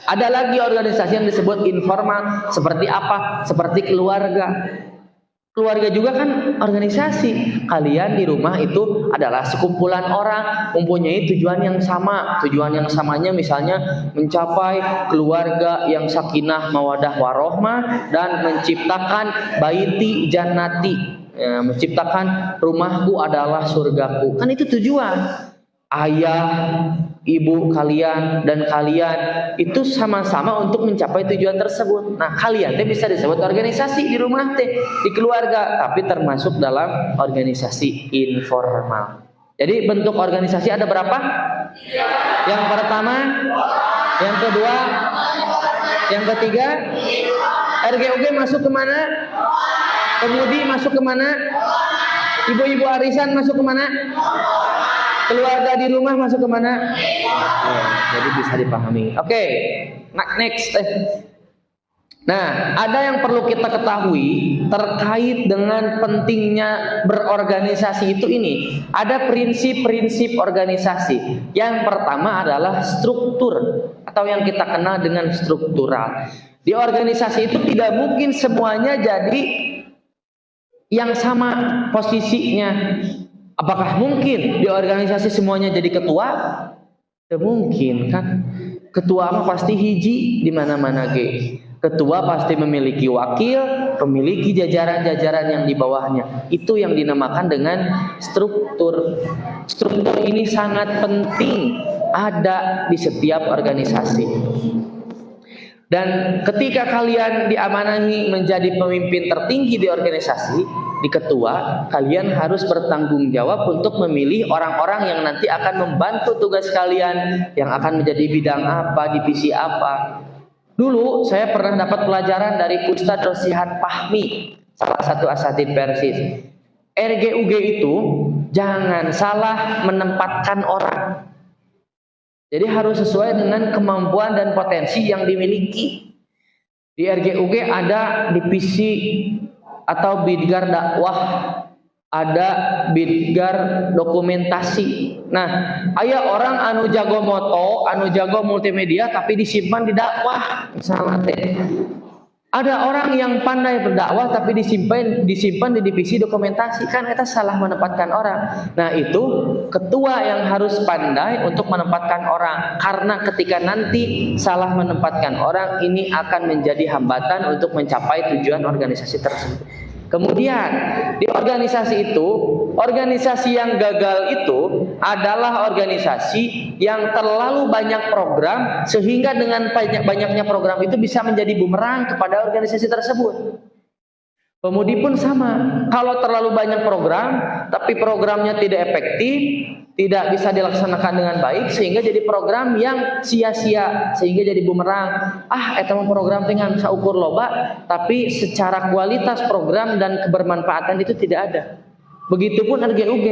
Ada lagi organisasi yang disebut informal. Seperti apa? Seperti keluarga. Keluarga juga kan organisasi. Kalian di rumah itu adalah sekumpulan orang mempunyai tujuan yang sama. Tujuan yang samanya misalnya mencapai keluarga yang sakinah mawadah warohmah dan menciptakan baiti jannati, menciptakan rumahku adalah surgaku. Kan itu tujuan. Ayah, ibu kalian dan kalian itu sama-sama untuk mencapai tujuan tersebut. Nah, kalian teh bisa disebut organisasi di rumah teh, di keluarga, tapi termasuk dalam organisasi informal. Jadi bentuk organisasi ada berapa? Yang pertama, yang kedua, yang ketiga, RGUG masuk kemana? Pemudi masuk kemana? Ibu-ibu arisan masuk kemana? Keluarga di rumah masuk kemana? Jadi bisa dipahami. Oke, next. Nah, ada yang perlu kita ketahui terkait dengan pentingnya berorganisasi itu ini. Ada prinsip-prinsip organisasi. Yang pertama adalah struktur atau yang kita kenal dengan struktural. Di organisasi itu tidak mungkin semuanya jadi yang sama posisinya. Apakah mungkin di organisasi semuanya jadi ketua? Tidak mungkin kan. Ketua mah pasti hiji di mana-mana ge. Ketua pasti memiliki wakil, memiliki jajaran-jajaran yang di bawahnya. Itu yang dinamakan dengan struktur. Struktur ini sangat penting ada di setiap organisasi. Dan ketika kalian diamanahi menjadi pemimpin tertinggi di organisasi, di ketua, kalian harus bertanggung jawab untuk memilih orang-orang yang nanti akan membantu tugas kalian, yang akan menjadi bidang apa, divisi apa. Dulu saya pernah dapat pelajaran dari Ustadz Rosihan Fahmi, salah satu asatidz Persis. RGUG itu jangan salah menempatkan orang. Jadi harus sesuai dengan kemampuan dan potensi yang dimiliki. Di RGUG ada divisi atau bidgar dakwah ada bidgar dokumentasi. Nah, aya orang anu jago moto, anu jago multimedia tapi disimpan di dakwah misalnya teh. Ada orang yang pandai berdakwah tapi disimpan di divisi dokumentasi, kan eta salah menempatkan orang. Nah, itu ketua yang harus pandai untuk menempatkan orang, karena ketika nanti salah menempatkan orang ini akan menjadi hambatan untuk mencapai tujuan organisasi tersebut. Kemudian di organisasi itu, organisasi yang gagal itu adalah organisasi yang terlalu banyak program sehingga dengan banyaknya program itu bisa menjadi bumerang kepada organisasi tersebut. Pemudi pun sama. Kalau terlalu banyak program tapi programnya tidak efektif, tidak bisa dilaksanakan dengan baik sehingga jadi program yang sia-sia, sehingga jadi bumerang. Eta mah program dengan saukur loba tapi secara kualitas program dan kebermanfaatan itu tidak ada. Begitupun RGUG.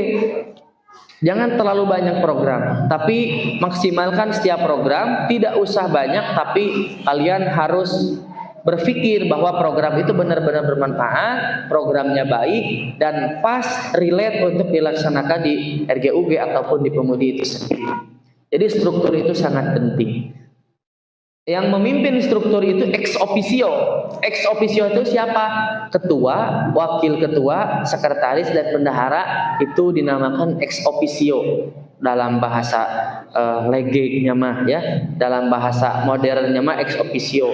Jangan terlalu banyak program, tapi maksimalkan setiap program, tidak usah banyak tapi kalian harus berpikir bahwa program itu benar-benar bermanfaat, programnya baik dan pas relate untuk dilaksanakan di RGUG ataupun di pemudi itu sendiri. Jadi struktur itu sangat penting. Yang memimpin struktur itu ex officio. Ex officio itu siapa? Ketua, wakil ketua, sekretaris dan bendahara itu dinamakan ex officio. Dalam bahasa legenya mah ya, dalam bahasa modernnya mah ex officio.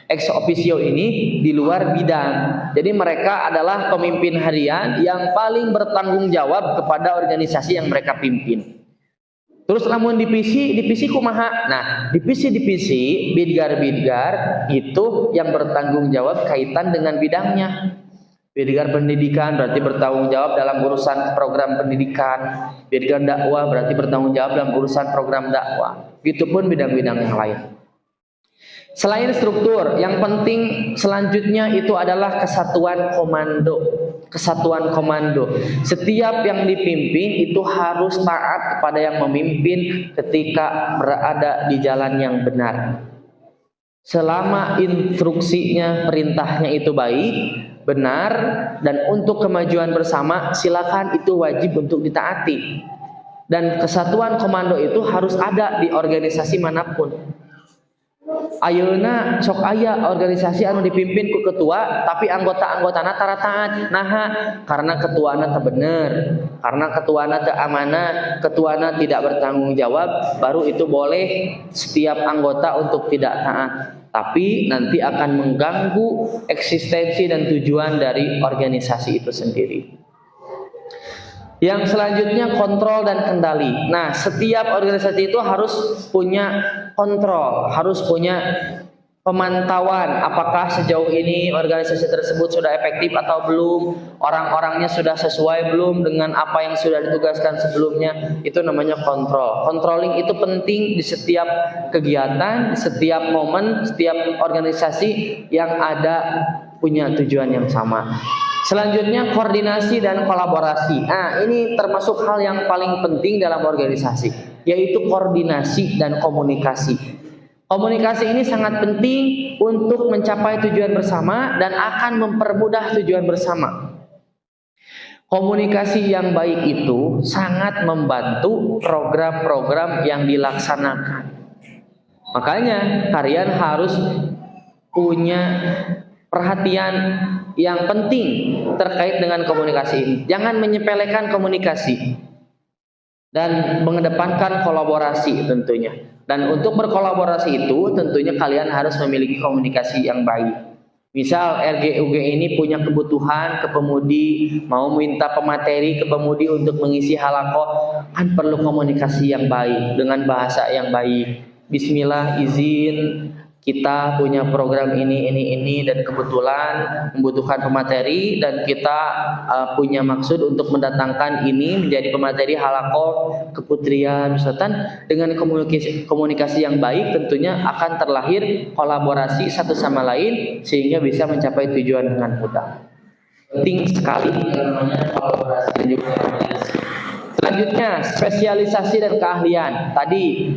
Ex officio ini di luar bidang. Jadi mereka adalah pemimpin harian yang paling bertanggung jawab kepada organisasi yang mereka pimpin. Terus namun divisi kumaha? Nah, divisi bidgar itu yang bertanggung jawab kaitan dengan bidangnya. Bidgar pendidikan berarti bertanggung jawab dalam urusan program pendidikan. Bidgar dakwah berarti bertanggung jawab dalam urusan program dakwah. Begitupun bidang-bidang yang lain. Selain struktur, yang penting selanjutnya itu adalah kesatuan komando. Kesatuan komando. Setiap yang dipimpin itu harus taat kepada yang memimpin ketika berada di jalan yang benar. Selama instruksinya, perintahnya itu baik, benar, dan untuk kemajuan bersama, silakan, itu wajib untuk ditaati. Dan kesatuan komando itu harus ada di organisasi manapun. Ayeuna sok aya organisasi anu dipimpin ku ketua tapi anggota-anggotana tara taat. Naha? Karena ketuana teu bener, karena ketuana teu amanah, ketuana tidak bertanggung jawab, baru itu boleh setiap anggota untuk tidak taat. Tapi nanti akan mengganggu eksistensi dan tujuan dari organisasi itu sendiri. Yang selanjutnya kontrol dan kendali. Nah, setiap organisasi itu harus punya kontrol, harus punya pemantauan apakah sejauh ini organisasi tersebut sudah efektif atau belum, orang-orangnya sudah sesuai belum dengan apa yang sudah ditugaskan sebelumnya. Itu namanya kontrol. Controlling itu penting di setiap kegiatan, di setiap momen, setiap organisasi yang ada punya tujuan yang sama. Selanjutnya koordinasi dan kolaborasi. Nah, ini termasuk hal yang paling penting dalam organisasi, yaitu koordinasi dan komunikasi. Komunikasi ini sangat penting untuk mencapai tujuan bersama dan akan mempermudah tujuan bersama. Komunikasi yang baik itu sangat membantu program-program yang dilaksanakan. Makanya kalian harus punya perhatian yang penting terkait dengan komunikasi ini. Jangan menyepelekan komunikasi dan mengedepankan kolaborasi tentunya. Dan untuk berkolaborasi itu tentunya kalian harus memiliki komunikasi yang baik. Misal RGUG ini punya kebutuhan ke pemudi, mau minta pemateri ke pemudi untuk mengisi halakoh, kan perlu komunikasi yang baik dengan bahasa yang baik. Bismillah, izin, kita punya program ini dan kebetulan membutuhkan pemateri dan kita punya maksud untuk mendatangkan ini menjadi pemateri halakoh keputrian misalkan. Dengan komunikasi yang baik tentunya akan terlahir kolaborasi satu sama lain sehingga bisa mencapai tujuan dengan mudah. Penting sekali yang namanya kolaborasi dan juga komunikasi. Selanjutnya spesialisasi dan keahlian. Tadi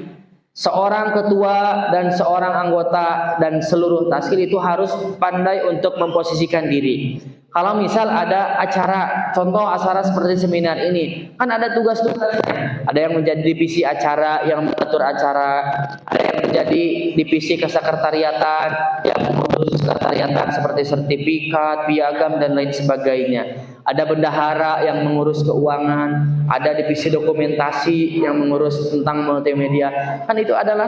Seorang ketua dan seorang anggota dan seluruh taskil itu harus pandai untuk memposisikan diri. Kalau misal ada acara, contoh acara seperti seminar ini, kan ada tugas-tugasnya. Ada yang menjadi divisi acara, yang mengatur acara, ada yang menjadi divisi kesekretariatan, yang mengurus sekretariatan seperti sertifikat, piagam dan lain sebagainya. Ada bendahara yang mengurus keuangan, ada divisi dokumentasi yang mengurus tentang multimedia. Kan itu adalah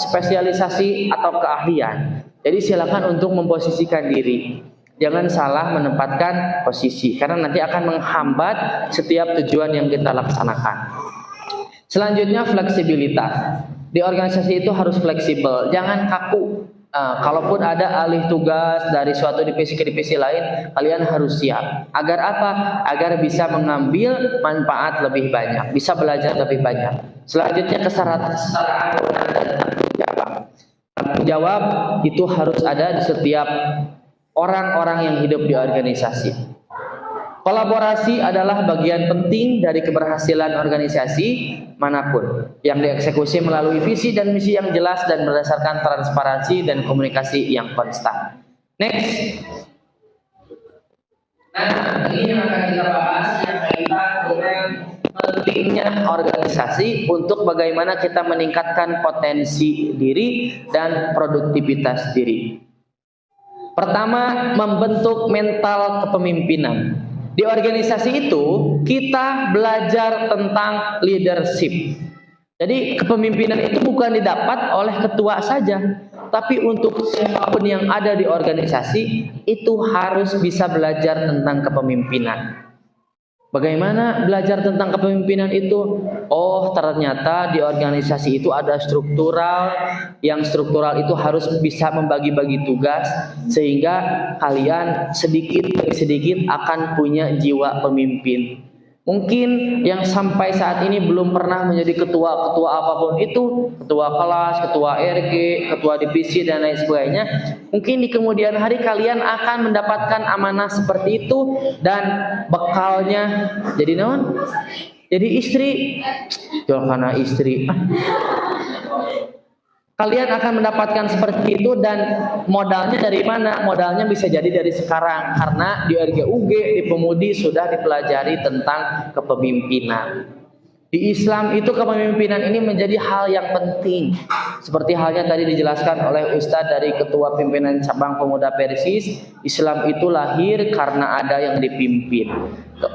spesialisasi atau keahlian. Jadi silakan untuk memposisikan diri. Jangan salah menempatkan posisi karena nanti akan menghambat setiap tujuan yang kita laksanakan. Selanjutnya fleksibilitas. Di organisasi itu harus fleksibel, jangan kaku. Kalaupun ada alih tugas dari suatu divisi ke divisi lain, kalian harus siap. Agar apa? Agar bisa mengambil manfaat lebih banyak, bisa belajar lebih banyak. Selanjutnya kesetaraan dan tanggung jawab. Tanggung jawab itu harus ada di setiap orang-orang yang hidup di organisasi. Kolaborasi adalah bagian penting dari keberhasilan organisasi manapun yang dieksekusi melalui visi dan misi yang jelas dan berdasarkan transparansi dan komunikasi yang konstan. Next. Nah, ini yang akan kita bahas yang kaitan dengan pentingnya organisasi untuk bagaimana kita meningkatkan potensi diri dan produktivitas diri. Pertama, membentuk mental kepemimpinan. Di organisasi itu kita belajar tentang leadership. Jadi kepemimpinan itu bukan didapat oleh ketua saja, tapi untuk siapapun yang ada di organisasi itu harus bisa belajar tentang kepemimpinan. Bagaimana belajar tentang kepemimpinan itu? Oh, ternyata di organisasi itu ada struktural. Yang struktural itu harus bisa membagi-bagi tugas sehingga kalian sedikit demi sedikit akan punya jiwa pemimpin. Mungkin yang sampai saat ini belum pernah menjadi ketua apapun itu, ketua kelas, ketua RG, ketua divisi dan lain sebagainya, mungkin di kemudian hari kalian akan mendapatkan amanah seperti itu dan bekalnya jadi naon? Jadi istri, jual karena istri. Kalian akan mendapatkan seperti itu dan modalnya dari mana? Modalnya bisa jadi dari sekarang karena di RGUG, di Pemudi sudah dipelajari tentang kepemimpinan. Di Islam itu kepemimpinan ini menjadi hal yang penting. Seperti halnya tadi dijelaskan oleh Ustadz dari Ketua Pimpinan Cabang Pemuda Persis, Islam itu lahir karena ada yang dipimpin.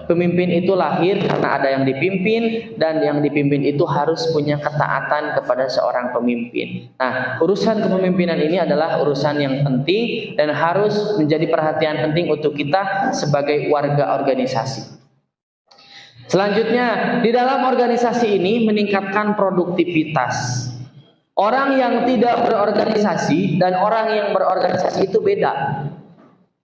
Pemimpin itu lahir karena ada yang dipimpin dan yang dipimpin itu harus punya ketaatan kepada seorang pemimpin. Nah, urusan kepemimpinan ini adalah urusan yang penting dan harus menjadi perhatian penting untuk kita sebagai warga organisasi. Selanjutnya, di dalam organisasi ini meningkatkan produktivitas. Orang yang tidak berorganisasi dan orang yang berorganisasi itu beda.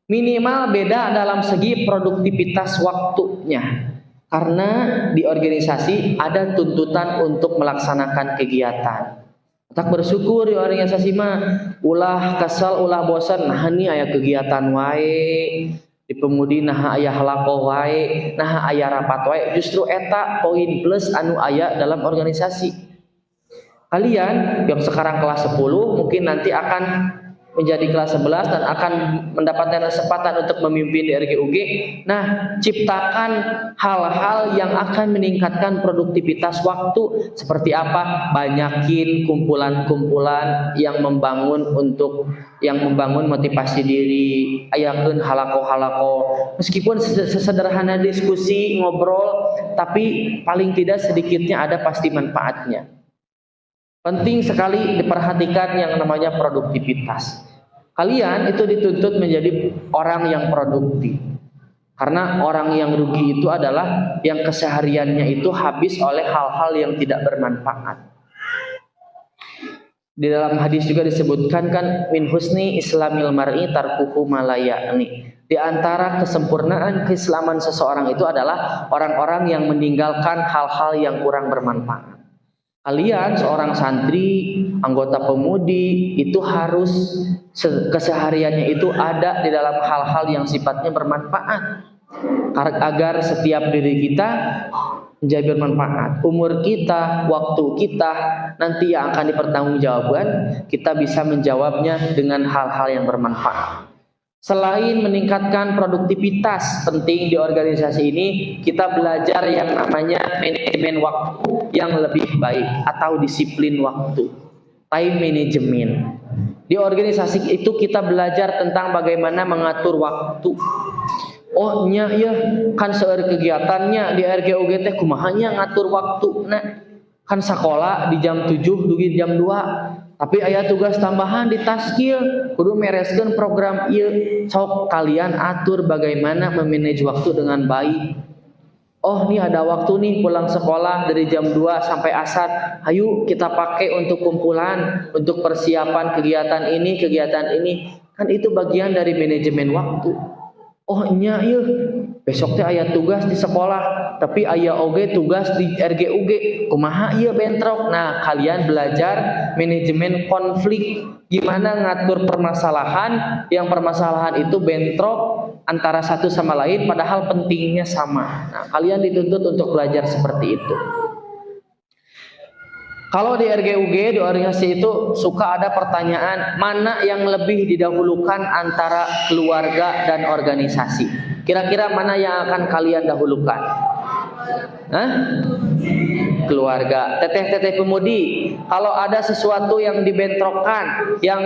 Minimal beda dalam segi produktivitas waktunya. Karena di organisasi ada tuntutan untuk melaksanakan kegiatan. Tak bersyukur di organisasi mah ulah kesal, ulah bosan, nah ini aya kegiatan wae. Di Pemudi nah aya halaqah wae, nah aya rapat wae. Justru eta poin plus anu aya dalam organisasi. Kalian yang sekarang kelas 10 mungkin nanti akan menjadi kelas 11 dan akan mendapatkan kesempatan untuk memimpin di RGUG. Nah, ciptakan hal-hal yang akan meningkatkan produktivitas waktu. Seperti apa? Banyakin kumpulan-kumpulan yang membangun motivasi diri. Ayakeun halaqah. Meskipun sesederhana diskusi, ngobrol, tapi paling tidak sedikitnya ada pasti manfaatnya. Penting sekali diperhatikan yang namanya produktivitas. Kalian itu dituntut menjadi orang yang produktif. Karena orang yang rugi itu adalah yang kesehariannya itu habis oleh hal-hal yang tidak bermanfaat. Di dalam hadis juga disebutkan kan min husni islamil mar'i tarkuhu ma la ya'ni. Di antara kesempurnaan keislaman seseorang itu adalah orang-orang yang meninggalkan hal-hal yang kurang bermanfaat. Kalian seorang santri, anggota pemudi itu harus kesehariannya itu ada di dalam hal-hal yang sifatnya bermanfaat. agar setiap diri kita menjadi bermanfaat. Umur kita, waktu kita nanti yang akan dipertanggungjawabkan, kita bisa menjawabnya dengan hal-hal yang bermanfaat. Selain meningkatkan produktivitas penting di organisasi ini, kita belajar yang namanya manajemen waktu yang lebih baik atau disiplin waktu, time management. Di organisasi itu kita belajar tentang bagaimana mengatur waktu. Oh nya ya kan seueur kegiatannya di RGUG teh kumaha nya ngatur waktu. Nah, kan sekolah di jam 7 dugi jam 2. Tapi aya tugas tambahan di taskil, kudu mereskeun program ieu. Sok kalian atur bagaimana memanage waktu dengan baik. Oh, nih ada waktu nih pulang sekolah dari jam 2 sampai asar. Ayo kita pakai untuk kumpulan, untuk persiapan kegiatan ini. Kan itu bagian dari manajemen waktu. Oh nya ieu besok teh aya tugas di sekolah, tapi aya oge tugas di RGUG. Kumaha ieu bentrok? Nah, kalian belajar manajemen konflik, gimana ngatur permasalahan yang permasalahan itu bentrok antara satu sama lain padahal pentingnya sama. Nah, kalian dituntut untuk belajar seperti itu. Kalau di RGUG, di organisasi itu suka ada pertanyaan, mana yang lebih didahulukan antara keluarga dan organisasi? Kira-kira mana yang akan kalian dahulukan? Hah? Keluarga. Teteh-teteh pemudi, kalau ada sesuatu yang dibentrokkan, yang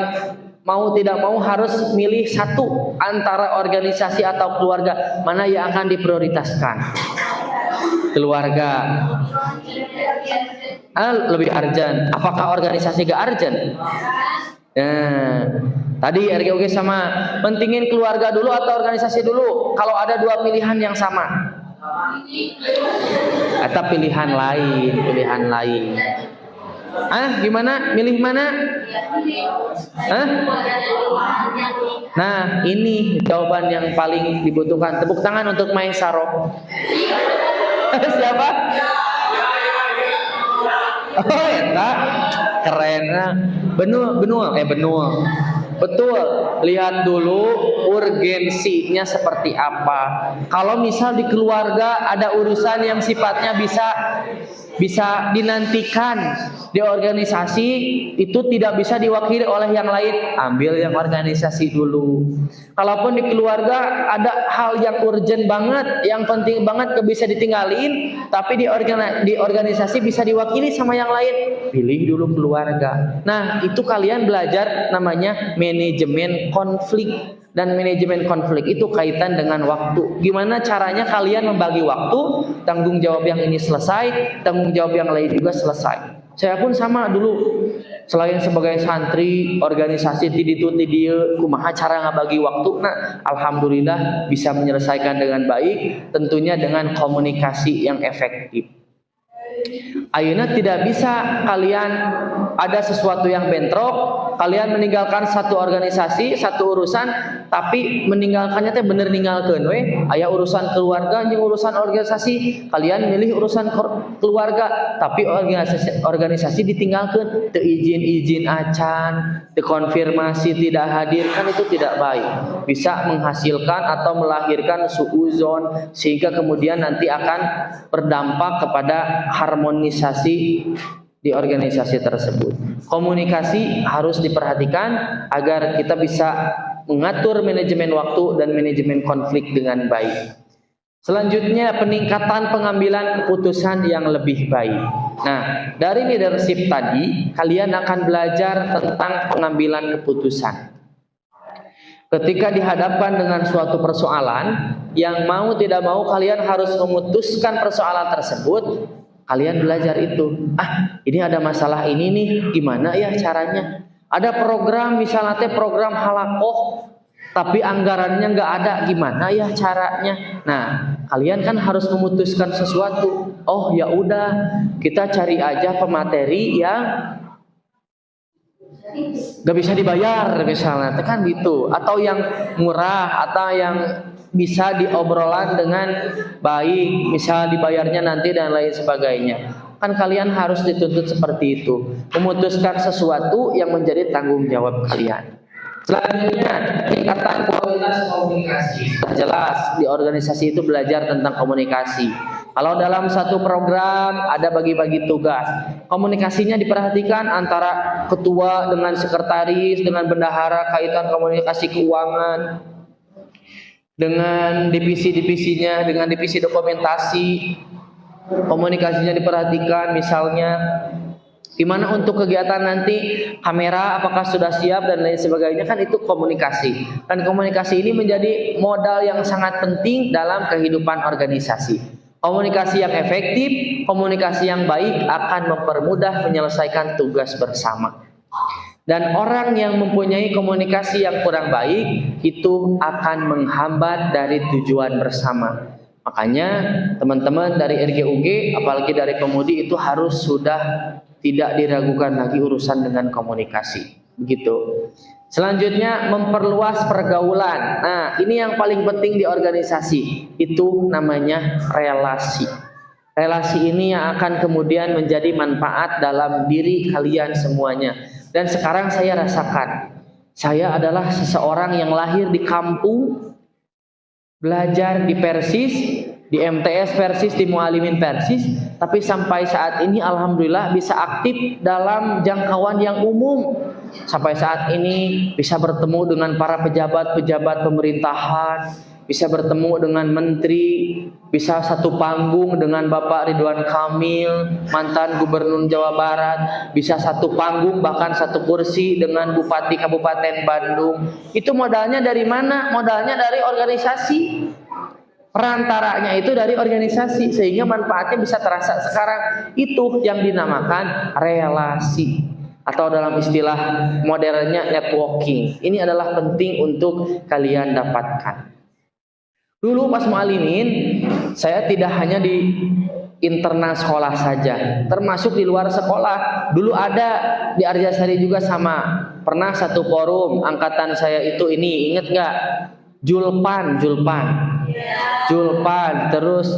mau tidak mau harus milih satu antara organisasi atau keluarga, mana yang akan diprioritaskan? Keluarga. Lebih urgent. Apakah organisasi gak urgent? Nah, tadi RGUG sama pentingin keluarga dulu atau organisasi dulu? Kalau ada dua pilihan yang sama, atau pilihan lain. Gimana? Milih mana? Nah, ini jawaban yang paling dibutuhkan. Tepuk tangan untuk Maesaro. Siapa? Oh, eta keren. Benua. Betul. Lihat dulu urgensinya seperti apa. Kalau misal di keluarga ada urusan yang sifatnya bisa dinantikan, di organisasi itu tidak bisa diwakili oleh yang lain, ambil yang organisasi dulu. Kalaupun di keluarga ada hal yang urgent banget, yang penting banget gak bisa ditinggalin, tapi di organisasi bisa diwakili sama yang lain, pilih dulu keluarga. Nah, itu kalian belajar namanya manajemen konflik. Dan manajemen konflik itu kaitan dengan waktu. Gimana caranya kalian membagi waktu, tanggung jawab yang ini selesai, tanggung jawab yang lain juga selesai. Saya pun sama dulu, selain sebagai santri organisasi tiditu tidieu kumaha cara ngabagi waktu. Nah, alhamdulillah bisa menyelesaikan dengan baik, tentunya dengan komunikasi yang efektif. Ayeuna tidak bisa kalian ada sesuatu yang bentrok, kalian meninggalkan satu organisasi, satu urusan, tapi meninggalkannya teh bener ninggalkeun we. Aya urusan keluarga jeung urusan organisasi, kalian milih urusan keluarga, tapi organisasi ditinggalkeun, teu izin acan, teu konfirmasi tidak hadir, kan itu tidak baik. Bisa menghasilkan atau melahirkan suuzon sehingga kemudian nanti akan berdampak kepada harmonisasi di organisasi tersebut. Komunikasi harus diperhatikan agar kita bisa mengatur manajemen waktu dan manajemen konflik dengan baik. Selanjutnya, peningkatan pengambilan keputusan yang lebih baik. Nah, dari leadership tadi kalian akan belajar tentang pengambilan keputusan. Ketika dihadapkan dengan suatu persoalan yang mau tidak mau kalian harus memutuskan persoalan tersebut, kalian belajar itu. Ini ada masalah ini nih, gimana ya caranya? Ada program misalnya program halakoh, tapi anggarannya nggak ada, gimana ya caranya? Nah, kalian kan harus memutuskan sesuatu. Oh ya udah, kita cari aja pemateri yang gak bisa dibayar misalnya, kan gitu, atau yang murah, atau yang bisa diobrolan dengan baik, misal dibayarnya nanti dan lain sebagainya. Kan kalian harus dituntut seperti itu, memutuskan sesuatu yang menjadi tanggung jawab kalian. Selanjutnya, peningkatan kualitas komunikasi. Sudah jelas di organisasi itu belajar tentang komunikasi. Kalau dalam satu program ada bagi-bagi tugas, komunikasinya diperhatikan antara ketua dengan sekretaris, dengan bendahara, kaitan komunikasi keuangan, dengan divisi-divisinya, dengan divisi dokumentasi, komunikasinya diperhatikan. Misalnya di mana untuk kegiatan nanti kamera apakah sudah siap dan lain sebagainya, kan itu komunikasi. Dan komunikasi ini menjadi modal yang sangat penting dalam kehidupan organisasi. Komunikasi yang efektif, komunikasi yang baik akan mempermudah menyelesaikan tugas bersama. Dan orang yang mempunyai komunikasi yang kurang baik itu akan menghambat dari tujuan bersama. Makanya teman-teman dari RGUG, apalagi dari pemudi, itu harus sudah tidak diragukan lagi urusan dengan komunikasi. Begitu. Selanjutnya, memperluas pergaulan. Nah, ini yang paling penting di organisasi. Itu namanya relasi. Relasi ini yang akan kemudian menjadi manfaat dalam diri kalian semuanya. Dan sekarang saya rasakan, saya adalah seseorang yang lahir di kampung, belajar di Persis, di MTS Persis, di Mualimin Persis, tapi sampai saat ini alhamdulillah bisa aktif dalam jangkauan yang umum. Sampai saat ini bisa bertemu dengan para pejabat-pejabat pemerintahan, bisa bertemu dengan menteri, bisa satu panggung dengan Bapak Ridwan Kamil, mantan Gubernur Jawa Barat, bisa satu panggung bahkan satu kursi dengan Bupati Kabupaten Bandung. Itu modalnya dari mana? Modalnya dari organisasi. Perantaranya itu dari organisasi, sehingga manfaatnya bisa terasa sekarang. Itu yang dinamakan relasi, atau dalam istilah modernnya networking. Ini adalah penting untuk kalian dapatkan. Dulu pas mualimin, saya tidak hanya di internal sekolah saja, termasuk di luar sekolah. Dulu ada di Arjasari juga sama. Pernah satu forum angkatan saya itu, ini inget nggak? Julpan, terus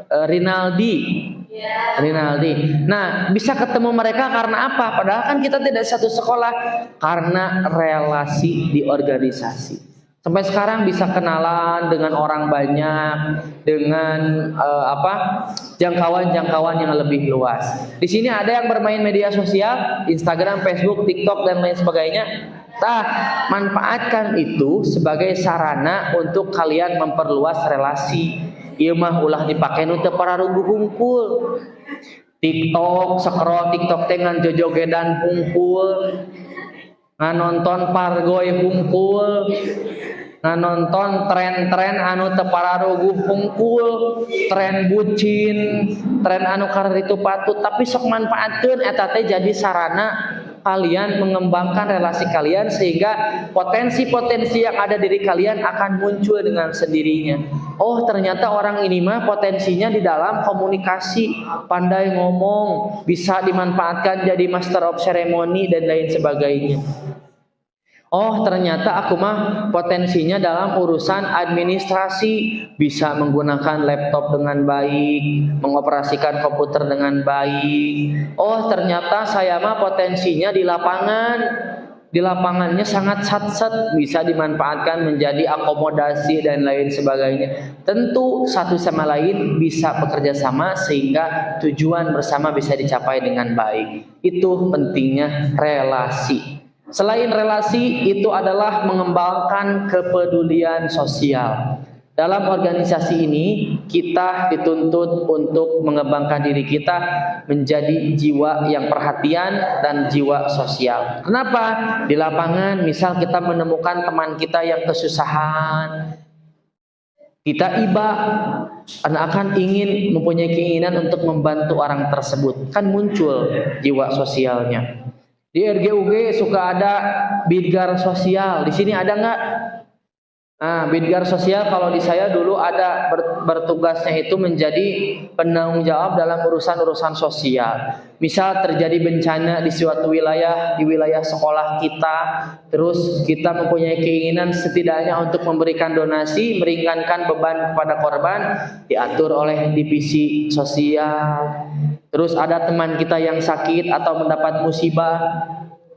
Rinaldi. Nah, bisa ketemu mereka karena apa? Padahal kan kita tidak satu sekolah, karena relasi di organisasi. Sampai sekarang bisa kenalan dengan orang banyak, dengan jangkauan yang lebih luas. Di sini ada yang bermain media sosial, Instagram, Facebook, TikTok dan lain sebagainya. Manfaatkan itu sebagai sarana untuk kalian memperluas relasi. Ieu mah ulah dipake nu teu pararugu hungkul. TikTok, scroll TikTok teh ngan jojogedan hungkul. Nganonton pargoy hungkul. Nganonton tren-tren anu teu pararugu hungkul, tren bucin, tren anu kareritu patut, tapi sok manfaatkeun eta teh jadi sarana kalian mengembangkan relasi kalian, sehingga potensi-potensi yang ada diri kalian akan muncul dengan sendirinya. Oh, ternyata orang ini mah potensinya di dalam komunikasi, pandai ngomong, bisa dimanfaatkan jadi master of ceremony dan lain sebagainya. Oh, ternyata aku mah potensinya dalam urusan administrasi, bisa menggunakan laptop dengan baik, mengoperasikan komputer dengan baik. Oh, ternyata saya mah potensinya di lapangan. Di lapangannya sangat satset, bisa dimanfaatkan menjadi akomodasi dan lain sebagainya. Tentu satu sama lain bisa bekerja sama sehingga tujuan bersama bisa dicapai dengan baik. Itu pentingnya relasi. Selain relasi, itu adalah mengembangkan kepedulian sosial. Dalam organisasi ini, kita dituntut untuk mengembangkan diri kita menjadi jiwa yang perhatian dan jiwa sosial. Kenapa? Di lapangan, misal kita menemukan teman kita yang kesusahan, kita iba, akan ingin mempunyai keinginan untuk membantu orang tersebut. Kan muncul jiwa sosialnya. Di RGUG suka ada bidgar sosial. Di sini ada nggak? Nah, bidgar sosial kalau di saya dulu ada bertugasnya itu menjadi penanggung jawab dalam urusan-urusan sosial. Misal terjadi bencana di suatu wilayah, di wilayah sekolah kita, terus kita mempunyai keinginan setidaknya untuk memberikan donasi, meringankan beban kepada korban, diatur oleh divisi sosial. Terus ada teman kita yang sakit atau mendapat musibah,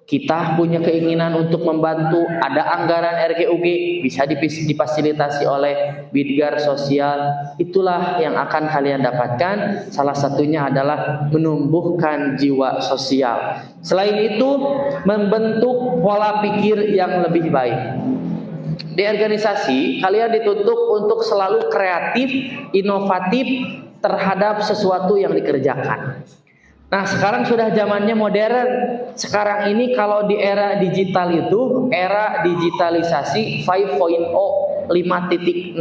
kita punya keinginan untuk membantu, ada anggaran RGUG bisa difasilitasi oleh Bidgar Sosial, itulah yang akan kalian dapatkan. Salah satunya adalah menumbuhkan jiwa sosial. Selain itu, membentuk pola pikir yang lebih baik. Di organisasi, kalian dituntut untuk selalu kreatif, inovatif terhadap sesuatu yang dikerjakan. Nah, sekarang sudah zamannya modern. Sekarang ini kalau di era digital itu, era digitalisasi 5.0, 5.0.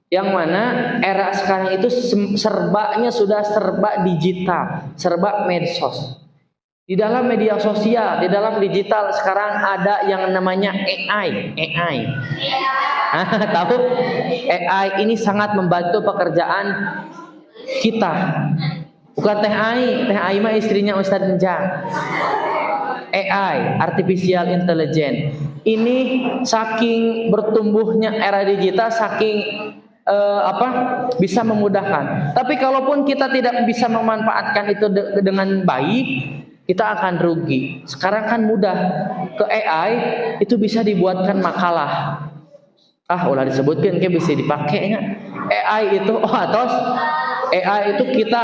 Yang mana era sekarang itu serbanya sudah serba digital, serba medsos. Di dalam media sosial, di dalam digital sekarang ada yang namanya AI. Tahu? AI ini sangat membantu pekerjaan kita. Bukan Teh Ai mah istrinya Ustadz Njang. AI, Artificial Intelligence. Ini saking bertumbuhnya era digital, saking bisa memudahkan. Tapi kalaupun kita tidak bisa memanfaatkan itu dengan baik, kita akan rugi. Sekarang kan mudah, ke AI itu bisa dibuatkan makalah. Ulah disebutkan kayak bisa dipakainya. AI itu AI itu kita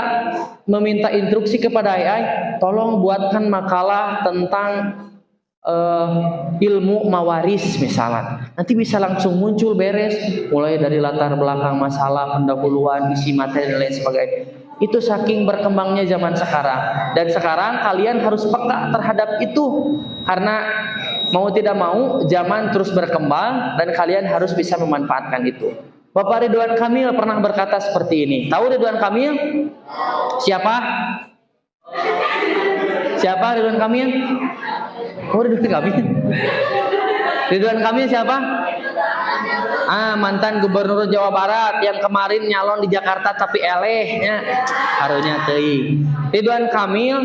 meminta instruksi kepada AI, tolong buatkan makalah tentang ilmu mawaris misalnya. Nanti bisa langsung muncul beres, mulai dari latar belakang masalah, pendahuluan, isi materi dan lain sebagainya. Itu saking berkembangnya zaman sekarang. Dan sekarang kalian harus peka terhadap itu, karena mau tidak mau zaman terus berkembang dan kalian harus bisa memanfaatkan itu. Bapak Ridwan Kamil pernah berkata seperti ini. Tahu Ridwan Kamil? Siapa? Siapa Ridwan Kamil? Ridwan Kamil. Ridwan Kamil siapa? Mantan Gubernur Jawa Barat yang kemarin nyalon di Jakarta tapi elehnya. Harunya teuing. Ridwan Kamil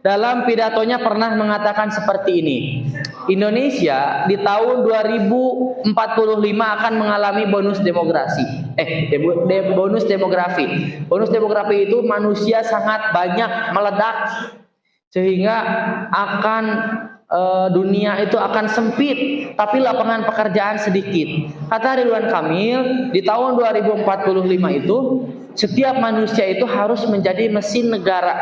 dalam pidatonya pernah mengatakan seperti ini. Indonesia di tahun 2045 akan mengalami bonus demografi. Bonus demografi. Bonus demografi itu manusia sangat banyak meledak sehingga akan dunia itu akan sempit, tapi lapangan pekerjaan sedikit. Kata Ridwan Kamil, di tahun 2045 itu setiap manusia itu harus menjadi mesin negara,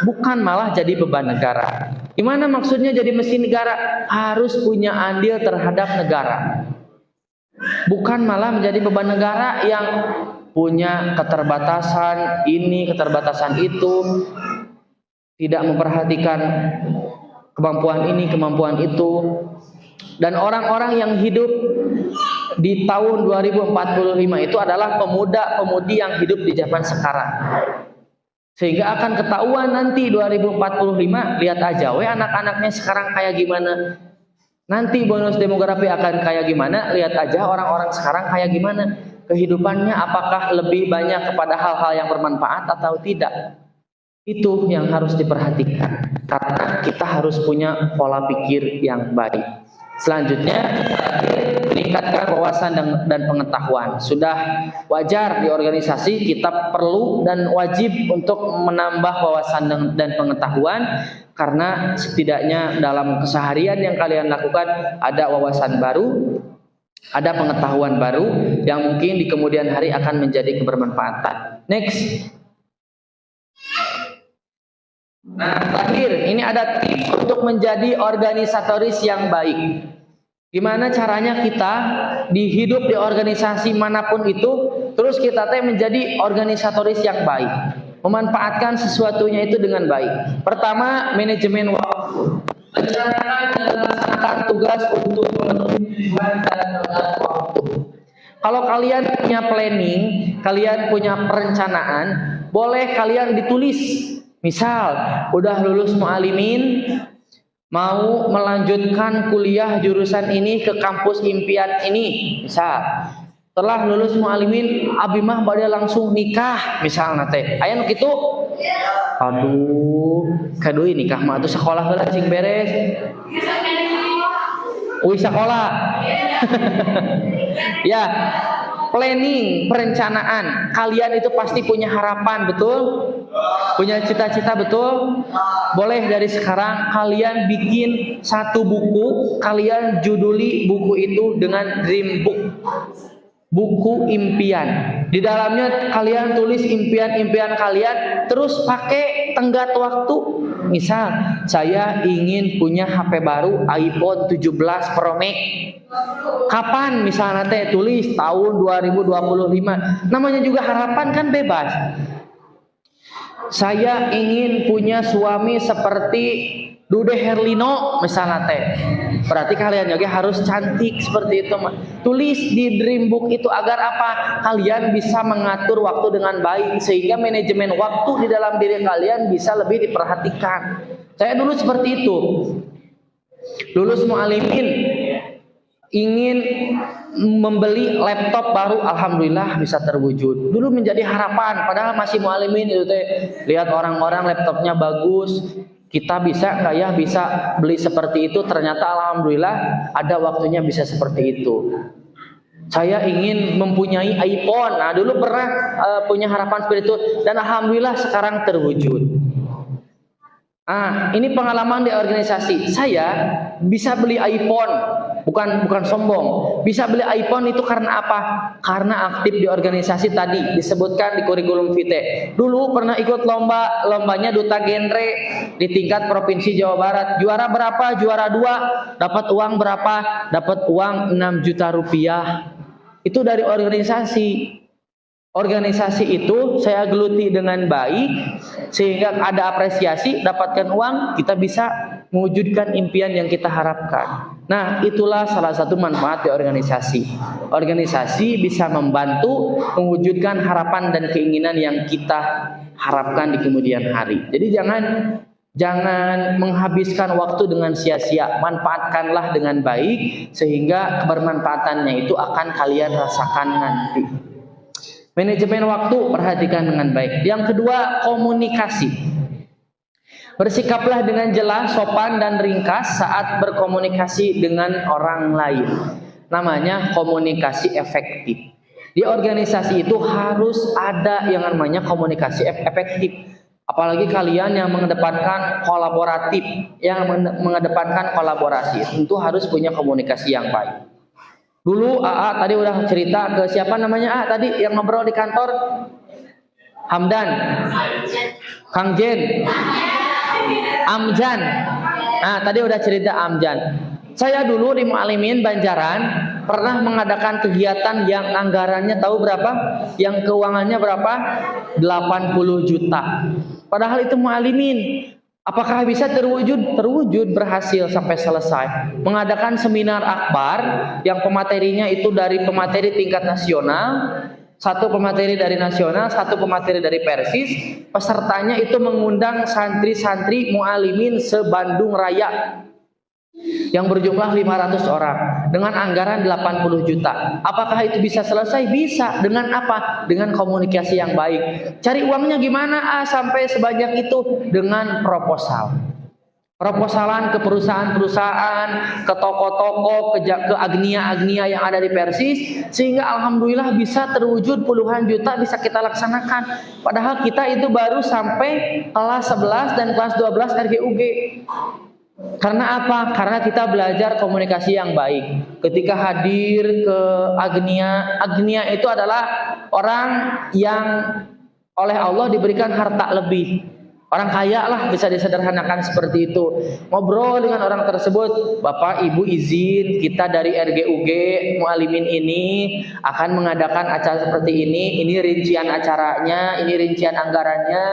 bukan malah jadi beban negara. Gimana maksudnya jadi mesin negara? Harus punya andil terhadap negara, bukan malah menjadi beban negara yang punya keterbatasan ini, keterbatasan itu, tidak memperhatikan kemampuan ini, kemampuan itu. Dan orang-orang yang hidup di tahun 2045 itu adalah pemuda-pemudi yang hidup di zaman sekarang. Sehingga akan ketahuan nanti 2045, lihat aja anak-anaknya sekarang kayak gimana. Nanti bonus demografi akan kayak gimana, lihat aja orang-orang sekarang kayak gimana. Kehidupannya apakah lebih banyak kepada hal-hal yang bermanfaat atau tidak. Itu yang harus diperhatikan, karena kita harus punya pola pikir yang baik. Selanjutnya, meningkatkan wawasan dan pengetahuan. Sudah wajar di organisasi kita perlu dan wajib untuk menambah wawasan dan pengetahuan, karena setidaknya dalam keseharian yang kalian lakukan ada wawasan baru, ada pengetahuan baru yang mungkin di kemudian hari akan menjadi kebermanfaatan. Next. Nah, terakhir, ini ada tips untuk menjadi organisatoris yang baik. Gimana caranya kita hidup di organisasi manapun itu, terus kita menjadi organisatoris yang baik, memanfaatkan sesuatunya itu dengan baik. Pertama, manajemen waktu. Rencanakan dan melaksanakan tugas untuk memenuhi tujuan dan tenggat waktu. Kalau kalian punya planning, kalian punya perencanaan, boleh kalian ditulis. Misal, udah lulus mu'alimin, mau melanjutkan kuliah jurusan ini ke kampus impian ini. Misal, setelah lulus mu'alimin, abi mah bade langsung nikah. Misal nate, aya nu kitu? Aduh, kaduy nikah mah atuh sekolah heula cing beres. Sekolah. Ya. planning, perencanaan. Kalian itu pasti punya harapan, betul? Punya cita-cita, betul? Boleh dari sekarang kalian bikin satu buku, kalian juduli buku itu dengan Dream Book. Buku impian. Di dalamnya kalian tulis impian-impian kalian, terus pakai tenggat waktu. Misal, saya ingin punya HP baru iPhone 17 Pro Max. Kapan misalnya tulis tahun 2025. Namanya juga harapan kan bebas. Saya ingin punya suami seperti Dude Herlino misalnya Berarti kalian juga harus cantik seperti itu. Tulis di Dream Book itu agar apa? Kalian bisa mengatur waktu dengan baik sehingga manajemen waktu di dalam diri kalian bisa lebih diperhatikan. Saya dulu seperti itu. Lulus mu'alimin, ingin membeli laptop baru, alhamdulillah bisa terwujud. Dulu menjadi harapan, padahal masih mu'alimin itu lihat orang-orang laptopnya bagus, kita bisa nggak ya bisa beli seperti itu? Ternyata alhamdulillah ada waktunya bisa seperti itu. Saya ingin mempunyai iPhone. Nah dulu pernah punya harapan seperti itu dan alhamdulillah sekarang terwujud. Ini pengalaman di organisasi. Saya bisa beli iPhone, bukan sombong. Bisa beli iPhone itu karena apa? Karena aktif di organisasi tadi disebutkan di kurikulum vitae. Dulu pernah ikut lombanya duta genre di tingkat provinsi Jawa Barat. Juara berapa? Juara 2. Dapat uang berapa? Dapat uang 6 juta rupiah. Itu dari organisasi. Organisasi itu saya geluti dengan baik sehingga ada apresiasi, dapatkan uang, kita bisa mewujudkan impian yang kita harapkan. Nah, itulah salah satu manfaat di organisasi. Organisasi bisa membantu mewujudkan harapan dan keinginan yang kita harapkan di kemudian hari. Jadi jangan menghabiskan waktu dengan sia-sia, manfaatkanlah dengan baik sehingga kebermanfaatannya itu akan kalian rasakan nanti. Manajemen waktu perhatikan dengan baik. Yang kedua, komunikasi. Bersikaplah dengan jelas, sopan dan ringkas saat berkomunikasi dengan orang lain. Namanya komunikasi efektif. Di organisasi itu harus ada yang namanya komunikasi efektif. Apalagi kalian yang mengedepankan kolaboratif, yang mengedepankan kolaborasi, tentu harus punya komunikasi yang baik. Dulu AA tadi udah cerita ke siapa namanya tadi yang ngobrol di kantor? Hamdan, Kang Jen, Amjan. Tadi udah cerita Amjan. Saya dulu di Mu'alimin Banjaran pernah mengadakan kegiatan yang anggarannya tahu berapa? Yang keuangannya berapa? 80 juta. Padahal itu Mu'alimin. Apakah bisa terwujud? Terwujud, berhasil sampai selesai. Mengadakan seminar akbar yang pematerinya itu dari pemateri tingkat nasional, satu pemateri dari nasional, satu pemateri dari Persis. Pesertanya itu mengundang santri-santri Mu'alimin se-Bandung Raya yang berjumlah 500 orang dengan anggaran 80 juta. Apakah itu bisa selesai? Bisa. Dengan apa? Dengan komunikasi yang baik. Cari uangnya gimana sampai sebanyak itu? Dengan proposal. Proposalan ke perusahaan-perusahaan, ke toko-toko, ke agnia-agnia yang ada di Persis, sehingga alhamdulillah bisa terwujud puluhan juta bisa kita laksanakan. Padahal kita itu baru sampai kelas 11 dan kelas 12 RGUG. Karena apa? Karena kita belajar komunikasi yang baik. Ketika hadir ke agnia itu adalah orang yang oleh Allah diberikan harta lebih. Orang kaya lah, bisa disederhanakan seperti itu. Ngobrol dengan orang tersebut, Bapak Ibu izin kita dari RGUG Mu'alimin ini akan mengadakan acara seperti ini rincian acaranya, ini rincian anggarannya.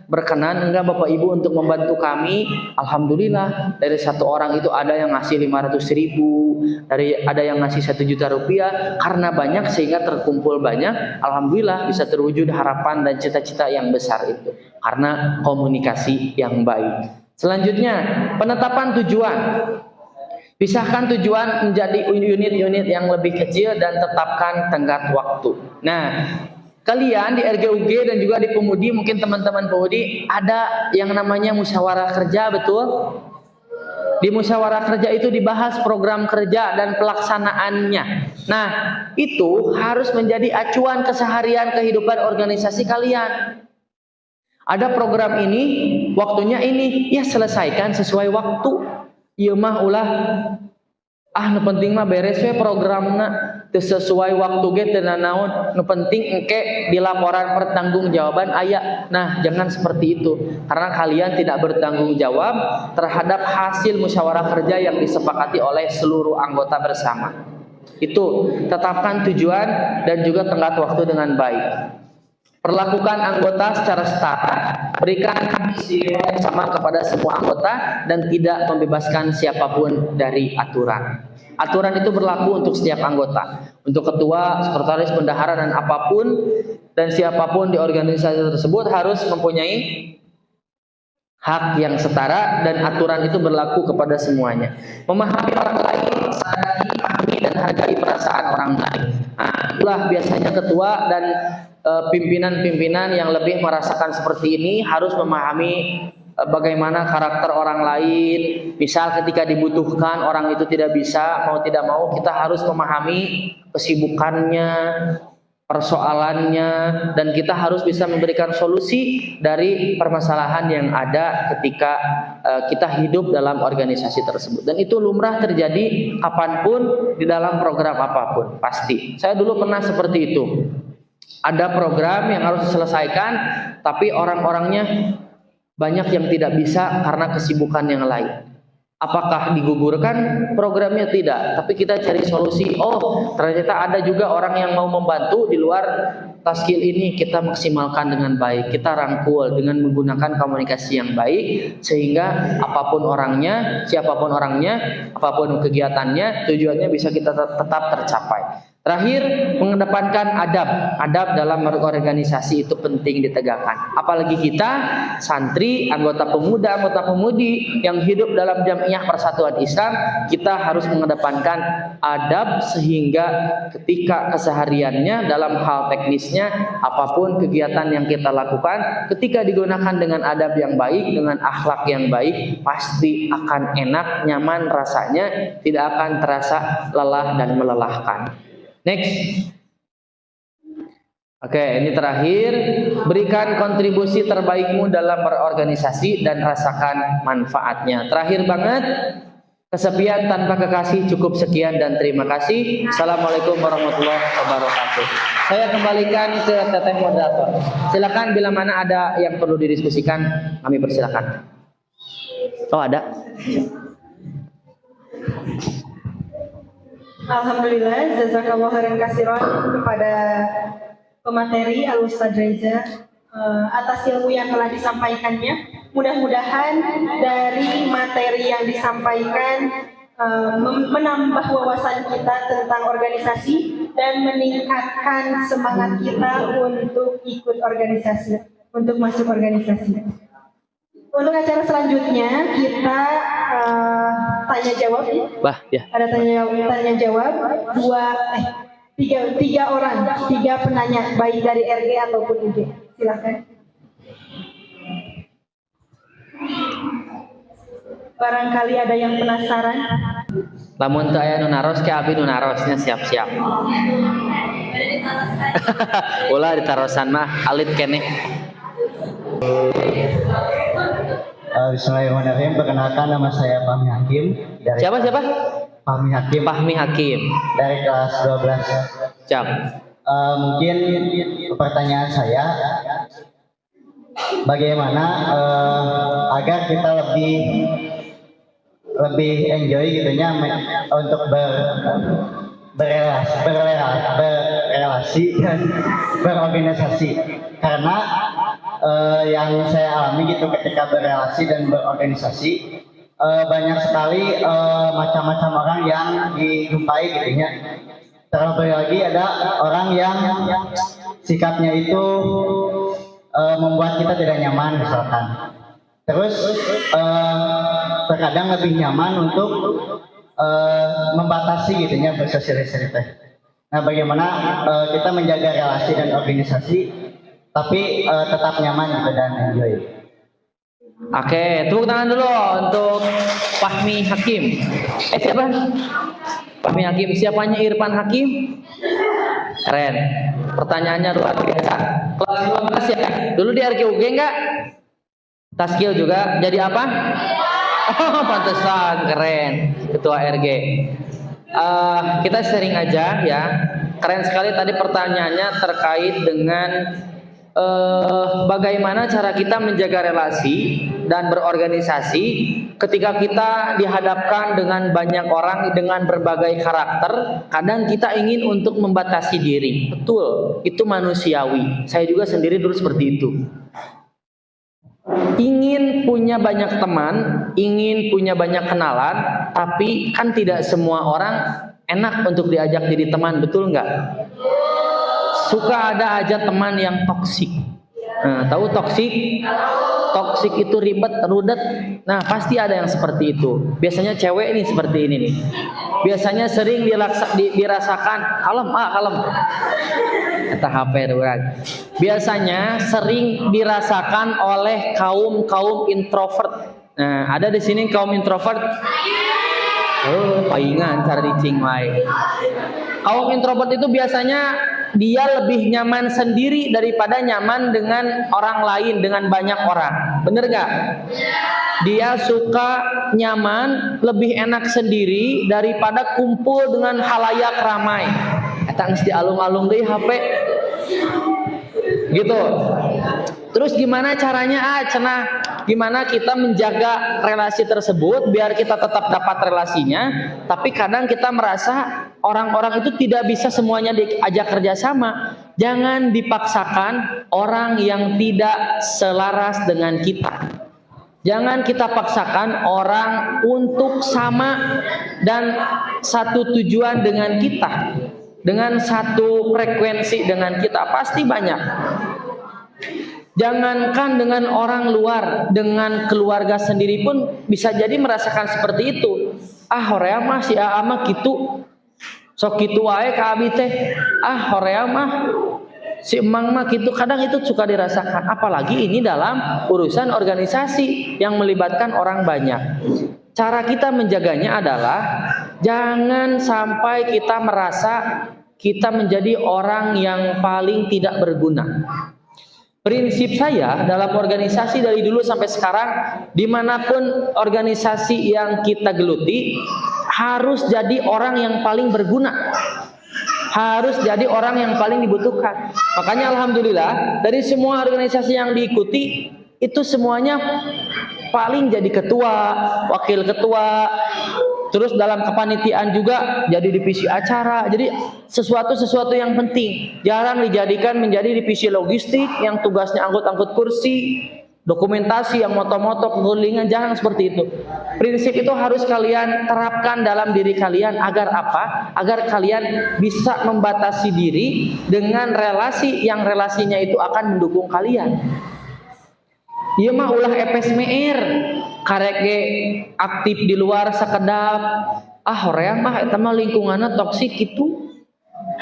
Berkenan enggak Bapak Ibu untuk membantu kami? Alhamdulillah, dari satu orang itu ada yang ngasih 500.000, ada yang ngasih 1 juta rupiah. Karena banyak sehingga terkumpul banyak, alhamdulillah bisa terwujud harapan dan cita-cita yang besar itu karena komunikasi yang baik. Selanjutnya, penetapan tujuan. Pisahkan tujuan menjadi unit-unit yang lebih kecil dan tetapkan tenggat waktu. Nah, kalian di RGUG dan juga di Pemudi, mungkin teman-teman Pemudi ada yang namanya musyawarah kerja, betul? Di musyawarah kerja itu dibahas program kerja dan pelaksanaannya. Nah, itu harus menjadi acuan keseharian kehidupan organisasi kalian. Ada program ini, waktunya ini, ya selesaikan sesuai waktu. Ieu mah ulah nu penting mah beres we programna teu sesuai waktu ge teu naon, nu penting engke di laporan pertanggungjawaban aya. Nah, jangan seperti itu karena kalian tidak bertanggung jawab terhadap hasil musyawarah kerja yang disepakati oleh seluruh anggota bersama. Itu tetapkan tujuan dan juga tenggat waktu dengan baik. Perlakukan anggota secara setara, berikan hak istimewa yang sama kepada semua anggota dan tidak membebaskan siapapun dari aturan. Aturan itu berlaku untuk setiap anggota, untuk ketua, sekretaris, bendahara dan apapun dan siapapun di organisasi tersebut harus mempunyai hak yang setara dan aturan itu berlaku kepada semuanya. Memahami orang lain, sadari, pahami dan hargai perasaan orang lain. Nah, itulah biasanya ketua dan pimpinan-pimpinan yang lebih merasakan seperti ini harus memahami bagaimana karakter orang lain. Misal ketika dibutuhkan orang itu tidak bisa, mau tidak mau kita harus memahami kesibukannya, persoalannya, dan kita harus bisa memberikan solusi dari permasalahan yang ada ketika kita hidup dalam organisasi tersebut. Dan itu lumrah terjadi kapanpun di dalam program apapun, pasti. Saya dulu pernah seperti itu. Ada program yang harus diselesaikan, tapi orang-orangnya banyak yang tidak bisa karena kesibukan yang lain. Apakah digugurkan programnya? Tidak, tapi kita cari solusi. Oh, ternyata ada juga orang yang mau membantu di luar taskil ini, kita maksimalkan dengan baik, kita rangkul dengan menggunakan komunikasi yang baik sehingga apapun orangnya, siapapun orangnya, apapun kegiatannya, tujuannya bisa kita tetap tercapai. Terakhir, mengedepankan adab. Adab dalam berorganisasi itu penting ditegakkan. Apalagi kita, santri, anggota pemuda, anggota pemudi yang hidup dalam jamiah persatuan Islam, kita harus mengedepankan adab sehingga ketika kesehariannya dalam hal teknisnya, apapun kegiatan yang kita lakukan, ketika digunakan dengan adab yang baik, dengan akhlak yang baik, pasti akan enak, nyaman rasanya, tidak akan terasa lelah dan melelahkan. Next. Oke, ini terakhir. Berikan kontribusi terbaikmu dalam berorganisasi dan rasakan manfaatnya. Terakhir banget. Kesepian tanpa kekasih, cukup sekian dan terima kasih. Assalamualaikum warahmatullahi wabarakatuh. Saya kembalikan ke teteh moderator. Silakan bila mana ada yang perlu didiskusikan, kami persilakan. Oh, ada. Alhamdulillah, jazakallahu khairan katsiran kepada pemateri Al-Ustadz Reza atas ilmu yang telah disampaikannya. Mudah-mudahan dari materi yang disampaikan menambah wawasan kita tentang organisasi dan meningkatkan semangat kita untuk ikut organisasi, untuk masuk organisasi. Untuk acara selanjutnya kita tanya jawab ya. Bah, ya. Ada tanya jawab tiga orang, tiga penanya baik dari RG ataupun UG. Silakan. Barangkali ada yang penasaran. Lamun teu aya nu naros ke abi nu narosnya siap-siap. Ulah ditarosan mah alit keneh. Bismillahirrahmanirrahim. Perkenalkan, nama saya Fahmi Hakim. Dari Siapa? Fahmi Hakim. Fahmi Hakim. Dari kelas 12. Siap. Mungkin pertanyaan saya, bagaimana agar kita lebih enjoy gitunya untuk berrelasi dan berorganisasi, karena yang saya alami gitu ketika berrelasi dan berorganisasi, banyak sekali macam-macam orang yang dijumpai gitunya. Terlebih lagi ada orang yang sikapnya itu membuat kita tidak nyaman misalkan. Terus terkadang lebih nyaman untuk membatasi gitunya bersosialisasi. Nah, bagaimana kita menjaga relasi dan organisasi tapi tetap nyaman gitu dan enjoy. Oke, tepuk tangan dulu untuk Fahmi Hakim. Siapa? Fahmi Hakim. Siapanya Irfan Hakim? Keren. Pertanyaannya luar biasa. Kelas 15 ya? Dulu di RQUG enggak? Taskil juga. Jadi apa? Oh, pantesan. Keren. Ketua RG. Kita sharing aja ya. Keren sekali tadi pertanyaannya terkait dengan bagaimana cara kita menjaga relasi dan berorganisasi ketika kita dihadapkan dengan banyak orang dengan berbagai karakter. Kadang kita ingin untuk membatasi diri. Betul, itu manusiawi. Saya juga sendiri dulu seperti itu. Ingin punya banyak teman, ingin punya banyak kenalan, tapi kan tidak semua orang enak untuk diajak jadi teman, betul nggak? Suka ada aja teman yang toksik. Nah, tahu toksik? Toksik itu ribet, rudet. Nah, pasti ada yang seperti itu. Biasanya cewek nih seperti ini nih. Biasanya sering dirasakan kalem. Kata HP orang. Biasanya sering dirasakan oleh kaum introvert. Nah, ada di sini kaum introvert. Oh, palingan cara dicing wae. Kaum introvert itu biasanya dia lebih nyaman sendiri daripada nyaman dengan orang lain, dengan banyak orang. Bener gak? Dia suka nyaman, lebih enak sendiri daripada kumpul dengan halayak ramai. Eta geus dialung-alung deui HP. Gitu. Terus gimana caranya? Cenah, gimana kita menjaga relasi tersebut biar kita tetap dapat relasinya, tapi kadang kita merasa orang-orang itu tidak bisa semuanya diajak kerjasama. Jangan dipaksakan orang yang tidak selaras dengan kita. Jangan kita paksakan orang untuk sama dan satu tujuan dengan kita, dengan satu frekuensi dengan kita. Pasti banyak. Jangankan dengan orang luar, dengan keluarga sendiri pun bisa jadi merasakan seperti itu. Horea mah si Aa mah kitu. Sok kitu wae ka abi teh. Horea mah si emang mah kitu. Kadang itu suka dirasakan. Apalagi ini dalam urusan organisasi yang melibatkan orang banyak. Cara kita menjaganya adalah jangan sampai kita merasa kita menjadi orang yang paling tidak berguna. Prinsip saya dalam organisasi dari dulu sampai sekarang, dimanapun organisasi yang kita geluti, harus jadi orang yang paling berguna, harus jadi orang yang paling dibutuhkan. Makanya alhamdulillah dari semua organisasi yang diikuti itu semuanya paling jadi ketua, wakil ketua, terus dalam kepanitiaan juga jadi divisi acara. Jadi sesuatu yang penting jarang dijadikan menjadi divisi logistik yang tugasnya angkut-angkut kursi, dokumentasi yang moto-moto kelilingan. Jangan seperti itu. Prinsip itu harus kalian terapkan dalam diri kalian. Agar apa? Agar kalian bisa membatasi diri dengan relasi yang relasinya itu akan mendukung kalian. Ieu mah ulah epes meer, karek ge aktif di luar sakedap. Horeang mah eta mah lingkunganna toksik gitu.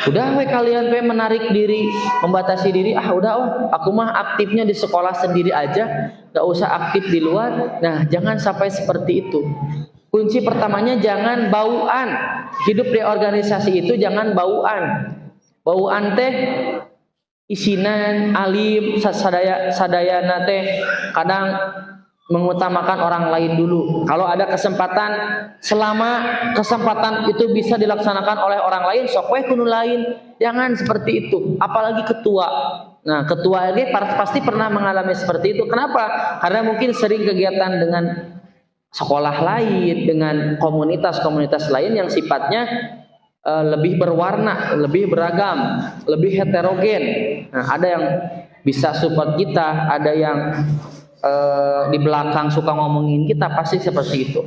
Udah we kalian we menarik diri, membatasi diri. Udah aku mah aktifnya di sekolah sendiri aja, gak usah aktif di luar. Nah, jangan sampai seperti itu. Kunci pertamanya jangan bauan. Hidup di organisasi itu jangan bauan. Bauan teh isinan alim sadayana teh kadang mengutamakan orang lain dulu. Kalau ada kesempatan, selama kesempatan itu bisa dilaksanakan oleh orang lain, sok we kudu lain. Jangan seperti itu. Apalagi ketua. Nah, ketua ini pasti pernah mengalami seperti itu. Kenapa? Karena mungkin sering kegiatan dengan sekolah lain, dengan komunitas-komunitas lain yang sifatnya lebih berwarna, lebih beragam, lebih heterogen. Nah, ada yang bisa support kita, ada yang di belakang suka ngomongin kita, pasti seperti itu.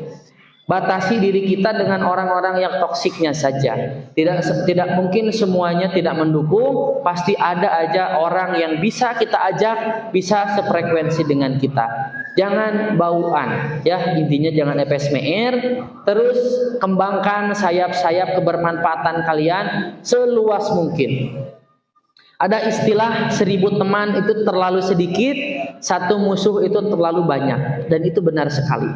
Batasi diri kita dengan orang-orang yang toksiknya saja. Tidak mungkin semuanya tidak mendukung, pasti ada aja orang yang bisa kita ajak, bisa sefrekuensi dengan kita. Jangan bauan, ya intinya jangan epes meer. Terus kembangkan sayap-sayap kebermanfaatan kalian seluas mungkin. Ada istilah 1000 teman itu terlalu sedikit, 1 musuh itu terlalu banyak. Dan itu benar sekali.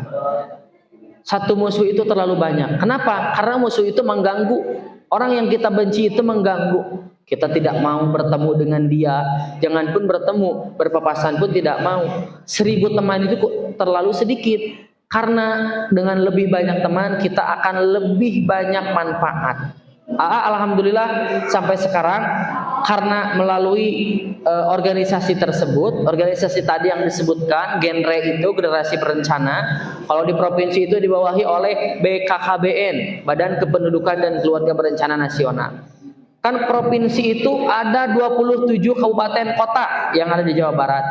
1 musuh itu terlalu banyak. Kenapa? Karena musuh itu mengganggu. Orang yang kita benci itu mengganggu. Kita tidak mau bertemu dengan dia. Jangan pun bertemu, berpapasan pun tidak mau. 1000 teman itu terlalu sedikit. Karena dengan lebih banyak teman kita akan lebih banyak manfaat. Alhamdulillah sampai sekarang karena melalui organisasi tersebut, organisasi tadi yang disebutkan, genre itu generasi berencana, kalau di provinsi itu dibawahi oleh BKKBN, Badan Kependudukan dan Keluarga Berencana Nasional. Kan provinsi itu ada 27 kabupaten kota yang ada di Jawa Barat.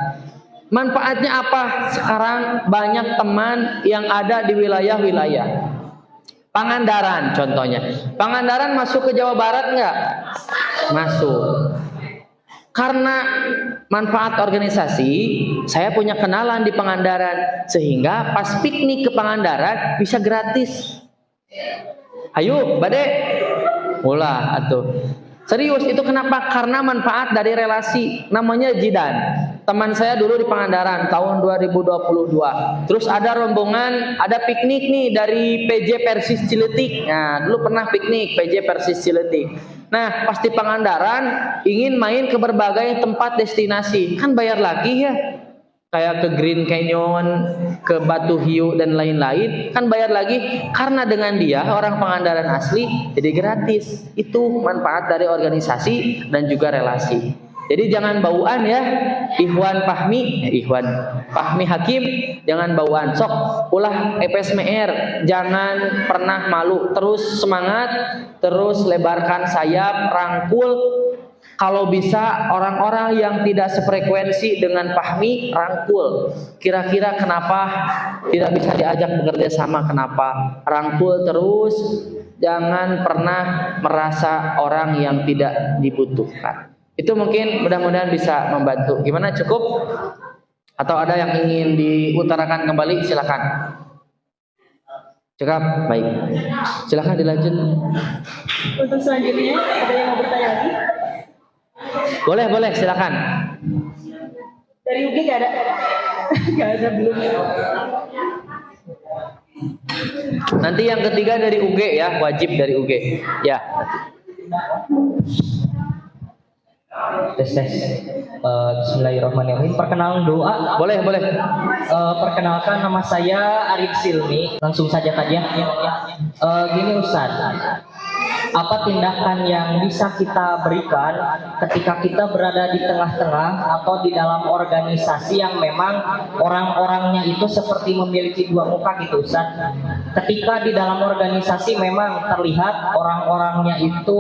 Manfaatnya apa? Sekarang banyak teman yang ada di wilayah-wilayah. Pangandaran contohnya. Pangandaran masuk ke Jawa Barat enggak? Masuk. Karena manfaat organisasi, saya punya kenalan di Pangandaran sehingga pas piknik ke Pangandaran bisa gratis. Ayo, Bade. Ulah atuh. Serius itu kenapa? Karena manfaat dari relasi. Namanya Jidan. Teman saya dulu di Pangandaran tahun 2022. Terus ada rombongan, ada piknik nih dari PJ Persis Ciletik. Nah, dulu pernah piknik PJ Persis Ciletik. Nah, pasti Pangandaran ingin main ke berbagai tempat destinasi. Kan bayar lagi ya. Kayak ke Green Canyon, ke Batu Hiu dan lain-lain, kan bayar lagi. Karena dengan dia orang Pangandaran asli jadi gratis. Itu manfaat dari organisasi dan juga relasi. Jadi jangan bauan ya, Ikhwan Fahmi Hakim, jangan bauan. Sok ulah EPSMR, jangan pernah malu, terus semangat, terus lebarkan sayap, rangkul. Kalau bisa orang-orang yang tidak sefrekuensi dengan Fahmi, rangkul. Kira-kira kenapa tidak bisa diajak bekerja sama? Kenapa? Rangkul terus, jangan pernah merasa orang yang tidak dibutuhkan. Itu mungkin mudah-mudahan bisa membantu. Gimana, cukup? Atau ada yang ingin diutarakan kembali? Silakan. Cukup, baik. Silakan dilanjut. Untuk selanjutnya ada yang mau bertanya lagi? Boleh, silakan. Dari UG nggak ada? Nggak ada belum. Nanti yang ketiga dari UG ya, wajib dari UG. Ya. Tes. Bismillahirrahmanirrahim. Perkenalan doa. Boleh. Perkenalkan, nama saya Arif Silmi. Langsung saja ya. Gini Ustaz, apa tindakan yang bisa kita berikan ketika kita berada di tengah-tengah atau di dalam organisasi yang memang orang-orangnya itu seperti memiliki dua muka gitu Ustaz. Ketika di dalam organisasi memang terlihat orang-orangnya itu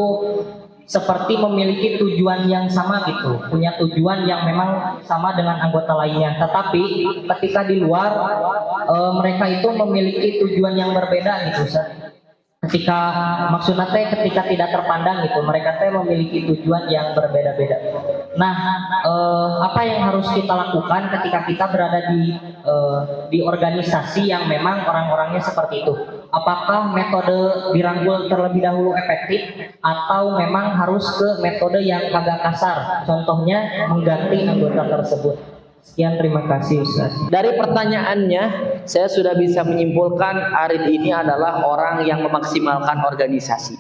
seperti memiliki tujuan yang sama gitu, punya tujuan yang memang sama dengan anggota lainnya. Tetapi ketika di luar mereka itu memiliki tujuan yang berbeda gitu Ustaz. Ketika maksudnya ketika tidak terpandang gitu, mereka memiliki tujuan yang berbeda-beda. Nah, apa yang harus kita lakukan ketika kita berada di organisasi yang memang orang-orangnya seperti itu? Apakah metode dirangkul terlebih dahulu efektif atau memang harus ke metode yang agak kasar? Contohnya mengganti anggota tersebut. Sekian, terima kasih Ustaz. Dari pertanyaannya, saya sudah bisa menyimpulkan Arif ini adalah orang yang memaksimalkan organisasi.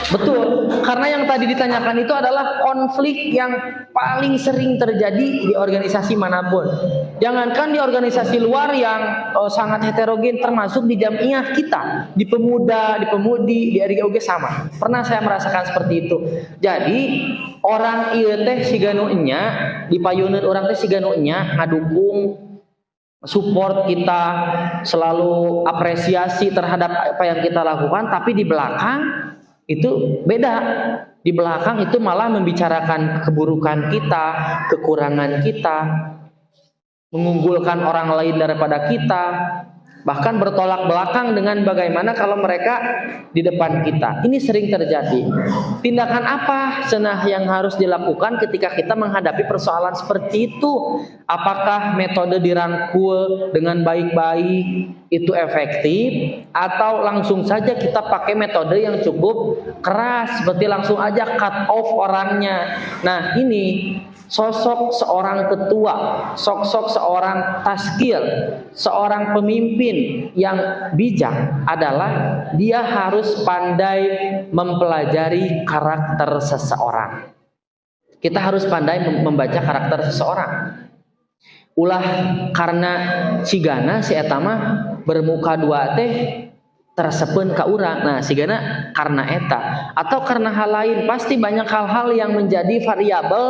Betul, karena yang tadi ditanyakan itu adalah konflik yang paling sering terjadi di organisasi manapun. Jangankan di organisasi luar yang sangat heterogen, termasuk di jamiah kita, di pemuda, di pemudi, di RGOG sama. Pernah saya merasakan seperti itu. Jadi orang ieu teh siganu nya, di payuneun orang teh siganu nya ngadukung, support kita, selalu apresiasi terhadap apa yang kita lakukan, tapi di belakang itu beda. Di belakang itu malah membicarakan keburukan kita, kekurangan kita, mengunggulkan orang lain daripada kita, bahkan bertolak belakang dengan bagaimana kalau mereka di depan kita. Ini sering terjadi. Tindakan apa cenah yang harus dilakukan ketika kita menghadapi persoalan seperti itu? Apakah metode dirangkul dengan baik-baik itu efektif, atau langsung saja kita pakai metode yang cukup keras seperti langsung aja cut off orangnya. Nah, ini sosok seorang ketua, sosok seorang taskil, seorang pemimpin yang bijak adalah dia harus pandai mempelajari karakter seseorang. Kita harus pandai membaca karakter seseorang. Ulah karena sigana si eta mah bermuka dua teh tersepen ka urang. Nah, sigana karena eta atau karena hal lain, pasti banyak hal-hal yang menjadi variabel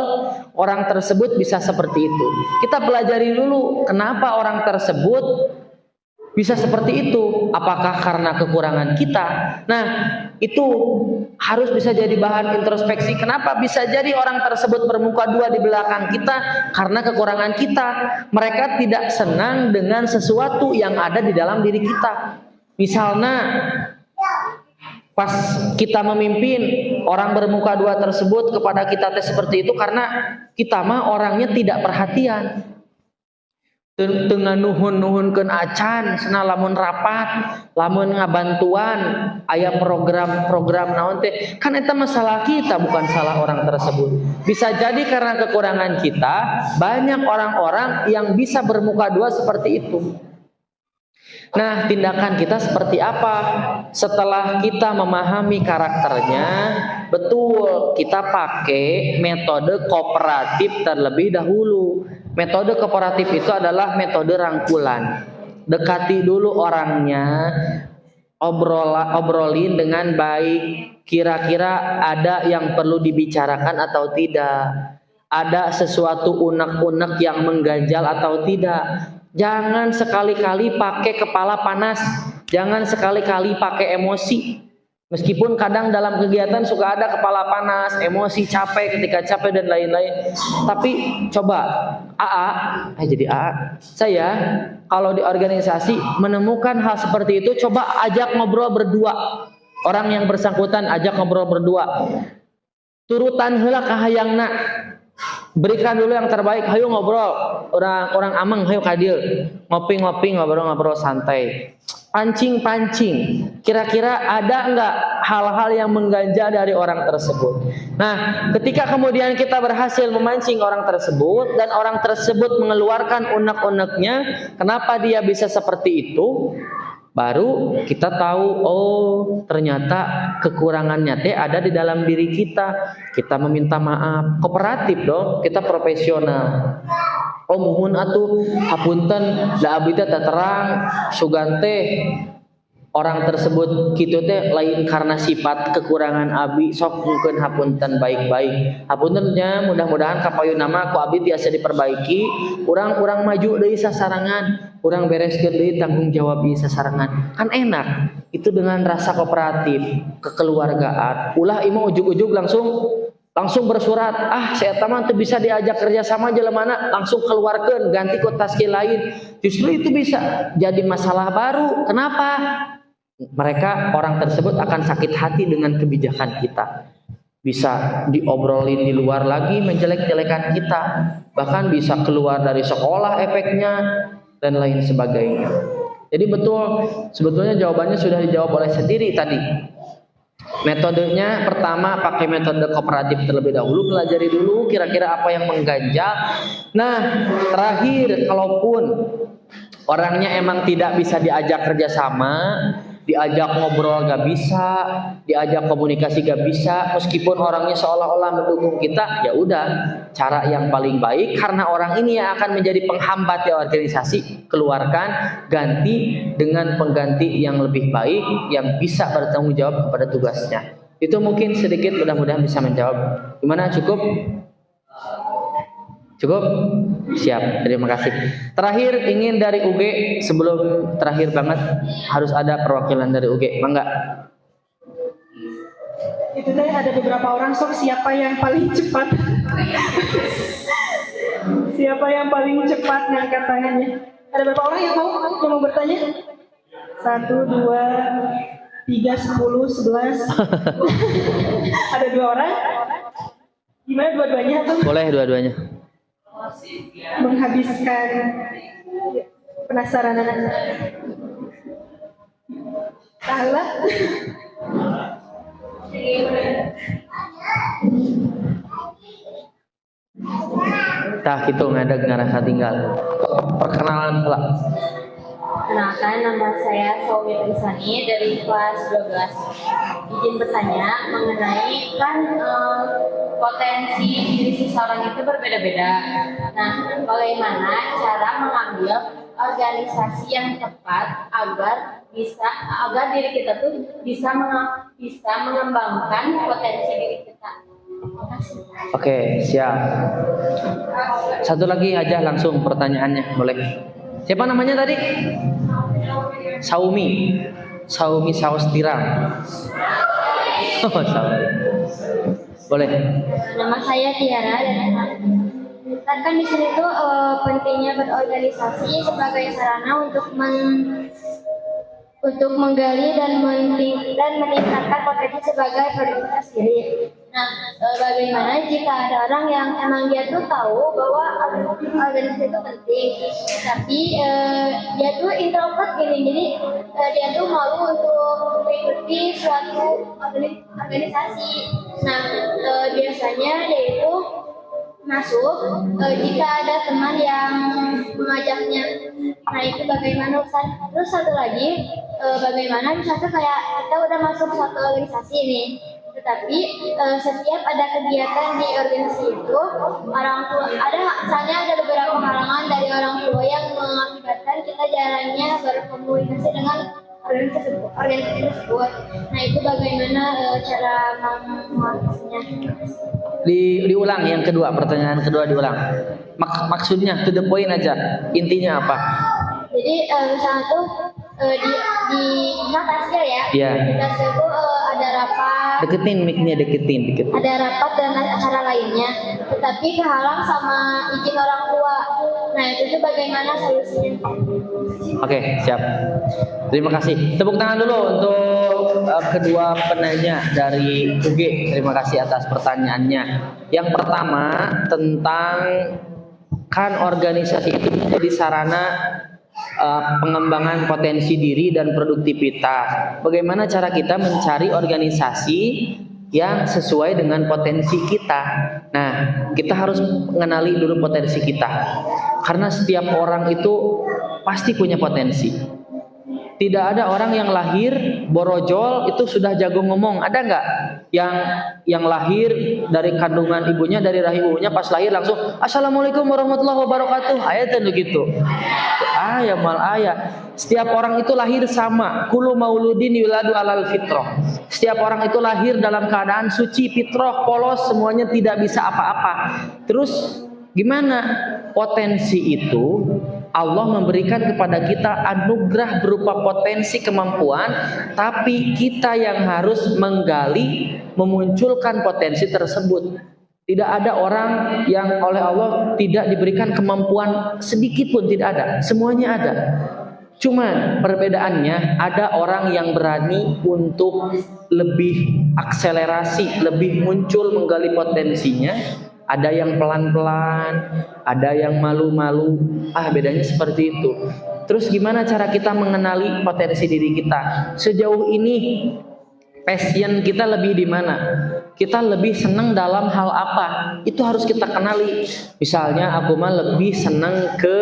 orang tersebut bisa seperti itu. Kita pelajari dulu kenapa orang tersebut bisa seperti itu. Apakah karena kekurangan kita? Nah, itu harus bisa jadi bahan introspeksi. Kenapa bisa jadi orang tersebut bermuka dua di belakang kita? Karena kekurangan kita. Mereka tidak senang dengan sesuatu yang ada di dalam diri kita. Misalnya pas kita memimpin, orang bermuka dua tersebut kepada kita seperti itu karena kita mah orangnya tidak perhatian. Dengan nuhun-nuhunkeun acan cenah lamun rapat, lamun ngabantuan aya program-program naon teh, kan eta masalah kita bukan salah orang tersebut. Bisa jadi karena kekurangan kita, banyak orang-orang yang bisa bermuka dua seperti itu. Nah, tindakan kita seperti apa? Setelah kita memahami karakternya, betul kita pakai metode kooperatif terlebih dahulu. Metode kooperatif itu adalah metode rangkulan. Dekati dulu orangnya, obrolin dengan baik. Kira-kira ada yang perlu dibicarakan atau tidak? Ada sesuatu unek-unek yang mengganjal atau tidak? Jangan sekali-kali pakai kepala panas, jangan sekali-kali pakai emosi. Meskipun kadang dalam kegiatan suka ada kepala panas, emosi, capek ketika capek dan lain-lain. Tapi coba saya kalau di organisasi menemukan hal seperti itu, coba ajak ngobrol berdua. Orang yang bersangkutan ajak ngobrol berdua. Turutan heula ka hayangna. Berikan dulu yang terbaik, hayu ngobrol. Orang ameng hayu kadil. Ngopi-ngopi, ngobrol-ngobrol santai. Pancing-pancing. Kira-kira ada enggak hal-hal yang mengganja dari orang tersebut? Nah, ketika kemudian kita berhasil memancing orang tersebut dan orang tersebut mengeluarkan unek-uneknya, kenapa dia bisa seperti itu? Baru kita tahu, oh ternyata kekurangannya teh ada di dalam diri kita. Kita meminta maaf, kooperatif dong, kita profesional. Oh muhun atuh hapunten da abdi teh terang sugante orang tersebut kitu teh lain karena sifat kekurangan abdi, sok mungkin hapunten baik-baik. Hapuntennya mudah-mudahan kapayun nama ku abdi tiasa diperbaiki, urang maju deui sasarangan, urang bereskeun deui tanggung jawab ieu sasarangan. Kan enak. Itu dengan rasa kooperatif, kekeluargaan. Ulah imah ujug-ujug langsung bersurat, saya taman tuh bisa diajak kerja sama jelemana, langsung keluarkan ganti ku taskil lain. Justru itu bisa jadi masalah baru. Kenapa? Mereka orang tersebut akan sakit hati dengan kebijakan kita. Bisa diobrolin di luar lagi, menjelek-jelekan kita, bahkan bisa keluar dari sekolah efeknya dan lain sebagainya. Jadi betul, sebetulnya jawabannya sudah dijawab oleh sendiri tadi. Metodenya pertama pakai metode kooperatif terlebih dahulu, pelajari dulu kira-kira apa yang mengganjal. Nah, terakhir kalaupun orangnya emang tidak bisa diajak kerjasama, diajak ngobrol gak bisa, diajak komunikasi gak bisa, meskipun orangnya seolah-olah mendukung kita, ya udah, cara yang paling baik karena orang ini yang akan menjadi penghambat di organisasi, keluarkan, ganti dengan pengganti yang lebih baik yang bisa bertanggung jawab kepada tugasnya. Itu mungkin sedikit, mudah-mudahan bisa menjawab. Gimana, cukup? Cukup? Siap, terima kasih. Terakhir ingin dari UG, sebelum terakhir banget harus ada perwakilan dari UG, mangga. Itu tadi ada beberapa orang, sok siapa yang paling cepat? Siapa yang paling cepat ngangkat tangannya? Ada berapa orang yang mau bertanya? 1, 2, 3, 10, 11. Ada 2 orang? Gimana dua-duanya tuh? Boleh dua-duanya. Menghabiskan penasaran anak. Tahu lah. Tah gitu ngadeg ngarasa tinggal. Perkenalan pula. Kenalkan, nama saya Sowi Risani dari kelas 12. Izin bertanya mengenai kan potensi diri seseorang itu berbeda-beda. Nah, bagaimana cara mengambil organisasi yang tepat agar diri kita tuh bisa mengembangkan potensi diri kita. Terima kasih. Oke, siap. Satu lagi aja langsung pertanyaannya, boleh. Siapa namanya tadi? Saumi saus tiram. Oh, Saumi. Boleh. Nama saya Tiara dan kan di sini tuh pentingnya berorganisasi sebagai sarana untuk menggali dan meningkatkan potensi sebagai produktivitas diri. Nah, bagaimana jika ada orang yang emang dia tuh tahu bahwa organisasi itu penting, tapi dia tuh introvert gini, jadi dia tuh malu untuk mengikuti suatu organisasi. Nah, biasanya dia itu masuk jika ada teman yang mengajaknya. Nah, itu bagaimana Ustaz? Terus satu lagi, bagaimana misalnya kayak kita udah masuk satu organisasi nih, tetapi setiap ada kegiatan di organisasi itu, orang tua misalnya ada beberapa halangan dari orang tua yang mengakibatkan kita jarangnya berkomunikasi dengan organisasi tersebut. Nah, itu bagaimana cara mengatasinya? Diulang yang kedua, pertanyaan kedua diulang. Maksudnya to the point aja. Intinya apa? Jadi misalnya tuh di tasnya ya. Iya. Di tasnya tuh ada rapat. Deketin mic-nya, deketin. Ada rapat dan acara lainnya, tetapi kehalang sama izin orang tua. Nah, itu tuh bagaimana solusinya? Oke, siap. Terima kasih. Tepuk tangan dulu untuk kedua penanya dari UG. Terima kasih atas pertanyaannya. Yang pertama tentang kan organisasi itu menjadi sarana pengembangan potensi diri dan produktivitas. Bagaimana cara kita mencari organisasi yang sesuai dengan potensi kita? Nah, kita harus mengenali dulu potensi kita. Karena setiap orang itu pasti punya potensi. Tidak ada orang yang lahir borojol itu sudah jago ngomong. Ada nggak yang lahir dari kandungan ibunya, dari rahim ibunya, pas lahir langsung Assalamualaikum warahmatullahi wabarakatuh, ayat itu gitu. Ayat mal ayat. Setiap orang itu lahir sama. Kullu mauludin yuladu alal fitrah. Setiap orang itu lahir dalam keadaan suci, fitrah, polos, semuanya tidak bisa apa-apa. Terus gimana? Potensi itu Allah memberikan kepada kita anugerah berupa potensi kemampuan, tapi kita yang harus menggali, memunculkan potensi tersebut. Tidak ada orang yang oleh Allah tidak diberikan kemampuan sedikit pun, tidak ada. Semuanya ada. Cuman perbedaannya ada orang yang berani untuk lebih akselerasi, lebih muncul menggali potensinya. Ada yang pelan-pelan, ada yang malu-malu. Bedanya seperti itu. Terus gimana cara kita mengenali potensi diri kita? Sejauh ini passion kita lebih di mana? Kita lebih senang dalam hal apa? Itu harus kita kenali. Misalnya aku mah lebih senang ke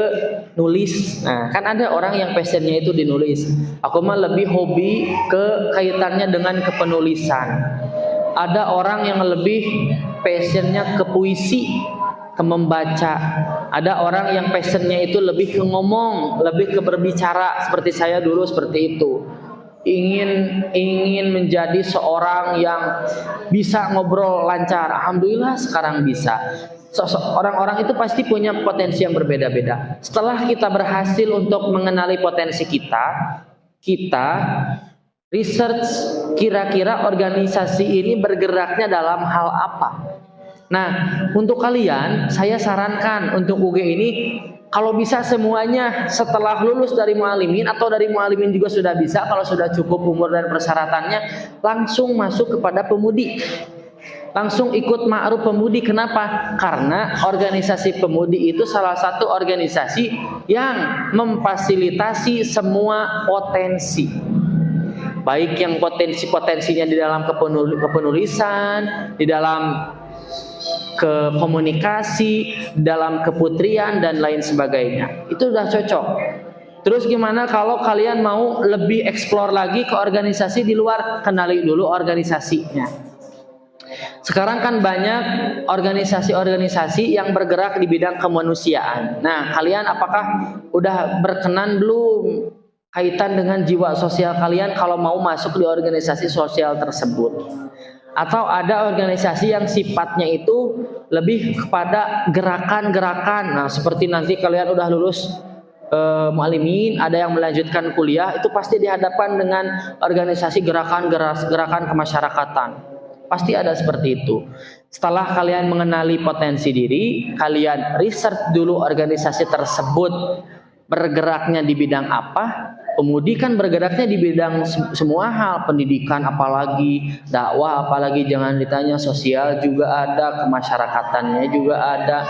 nulis. Nah, kan ada orang yang passionnya itu di nulis. Aku mah lebih hobi ke kaitannya dengan kepenulisan. Ada orang yang lebih passionnya ke puisi, ke membaca. Ada orang yang passionnya itu lebih ke ngomong, lebih ke berbicara, seperti saya dulu seperti itu. Ingin menjadi seorang yang bisa ngobrol lancar. Alhamdulillah sekarang bisa. Orang-orang itu pasti punya potensi yang berbeda-beda. Setelah kita berhasil untuk mengenali potensi kita research kira-kira organisasi ini bergeraknya dalam hal apa. Nah, untuk kalian saya sarankan untuk UG ini kalau bisa semuanya setelah lulus dari mualimin atau dari mualimin juga sudah bisa, kalau sudah cukup umur dan persyaratannya, langsung masuk kepada pemudi. Langsung ikut ma'ruf pemudi. Kenapa? Karena organisasi pemudi itu salah satu organisasi yang memfasilitasi semua potensi. baik yang potensinya di dalam kepenulisan, di dalam komunikasi, dalam keputrian dan lain sebagainya. Itu udah cocok. Terus gimana kalau kalian mau lebih eksplor lagi ke organisasi di luar, kenali dulu organisasinya. Sekarang kan banyak organisasi-organisasi yang bergerak di bidang kemanusiaan. Nah, kalian apakah udah berkenan belum kaitan dengan jiwa sosial kalian kalau mau masuk di organisasi sosial tersebut? Atau ada organisasi yang sifatnya itu lebih kepada gerakan-gerakan. Nah, seperti nanti kalian udah lulus mu'alimin, ada yang melanjutkan kuliah, itu pasti dihadapkan dengan organisasi gerakan kemasyarakatan. Pasti ada seperti itu. Setelah kalian mengenali potensi diri, kalian research dulu organisasi tersebut bergeraknya di bidang apa. Pemudi kan bergeraknya di bidang semua hal, pendidikan apalagi, dakwah apalagi, jangan ditanya, sosial juga ada, kemasyarakatannya juga ada,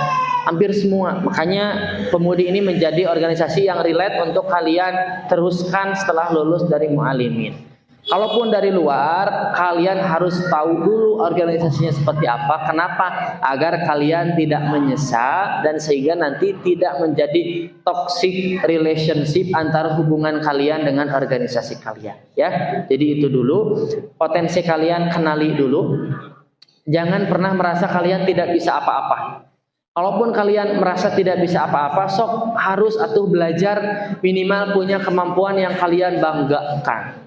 hampir semua. Makanya pemudi ini menjadi organisasi yang relate untuk kalian teruskan setelah lulus dari mu'alimin. Kalaupun dari luar, kalian harus tahu dulu organisasinya seperti apa. Kenapa? Agar kalian tidak menyesal dan sehingga nanti tidak menjadi toxic relationship antara hubungan kalian dengan organisasi kalian. Ya, jadi itu dulu. Potensi kalian kenali dulu. Jangan pernah merasa kalian tidak bisa apa-apa. Kalaupun kalian merasa tidak bisa apa-apa, sok harus atuh belajar, minimal punya kemampuan yang kalian banggakan.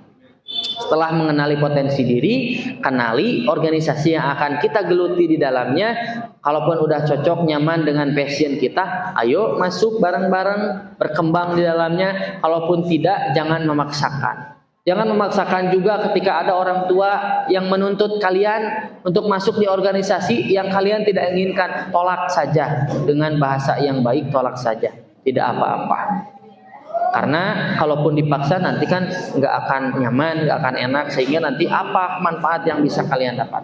Setelah mengenali potensi diri, kenali organisasi yang akan kita geluti di dalamnya. Kalaupun udah cocok, nyaman dengan passion kita, ayo masuk bareng-bareng, berkembang di dalamnya. Kalaupun tidak, jangan memaksakan. Jangan memaksakan juga ketika ada orang tua yang menuntut kalian untuk masuk di organisasi yang kalian tidak inginkan. Tolak saja dengan bahasa yang baik, tolak saja, tidak apa-apa. Karena kalaupun dipaksa nanti kan nggak akan nyaman, nggak akan enak, sehingga nanti apa manfaat yang bisa kalian dapat.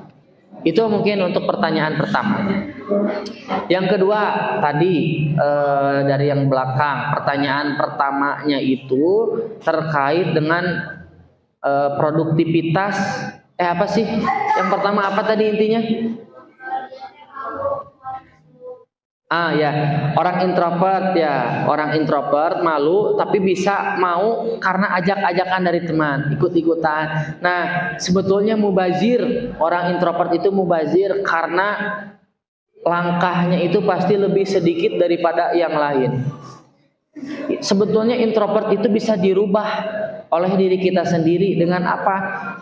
Itu mungkin untuk pertanyaan pertama. Yang kedua tadi dari yang belakang, pertanyaan pertamanya itu terkait dengan produktivitas. Apa sih? Yang pertama apa tadi intinya? Ya, orang introvert malu tapi bisa mau karena ajak-ajakan dari teman, ikut-ikutan. Nah, sebetulnya mubazir, orang introvert itu mubazir karena langkahnya itu pasti lebih sedikit daripada yang lain. Sebetulnya introvert itu bisa dirubah oleh diri kita sendiri dengan apa?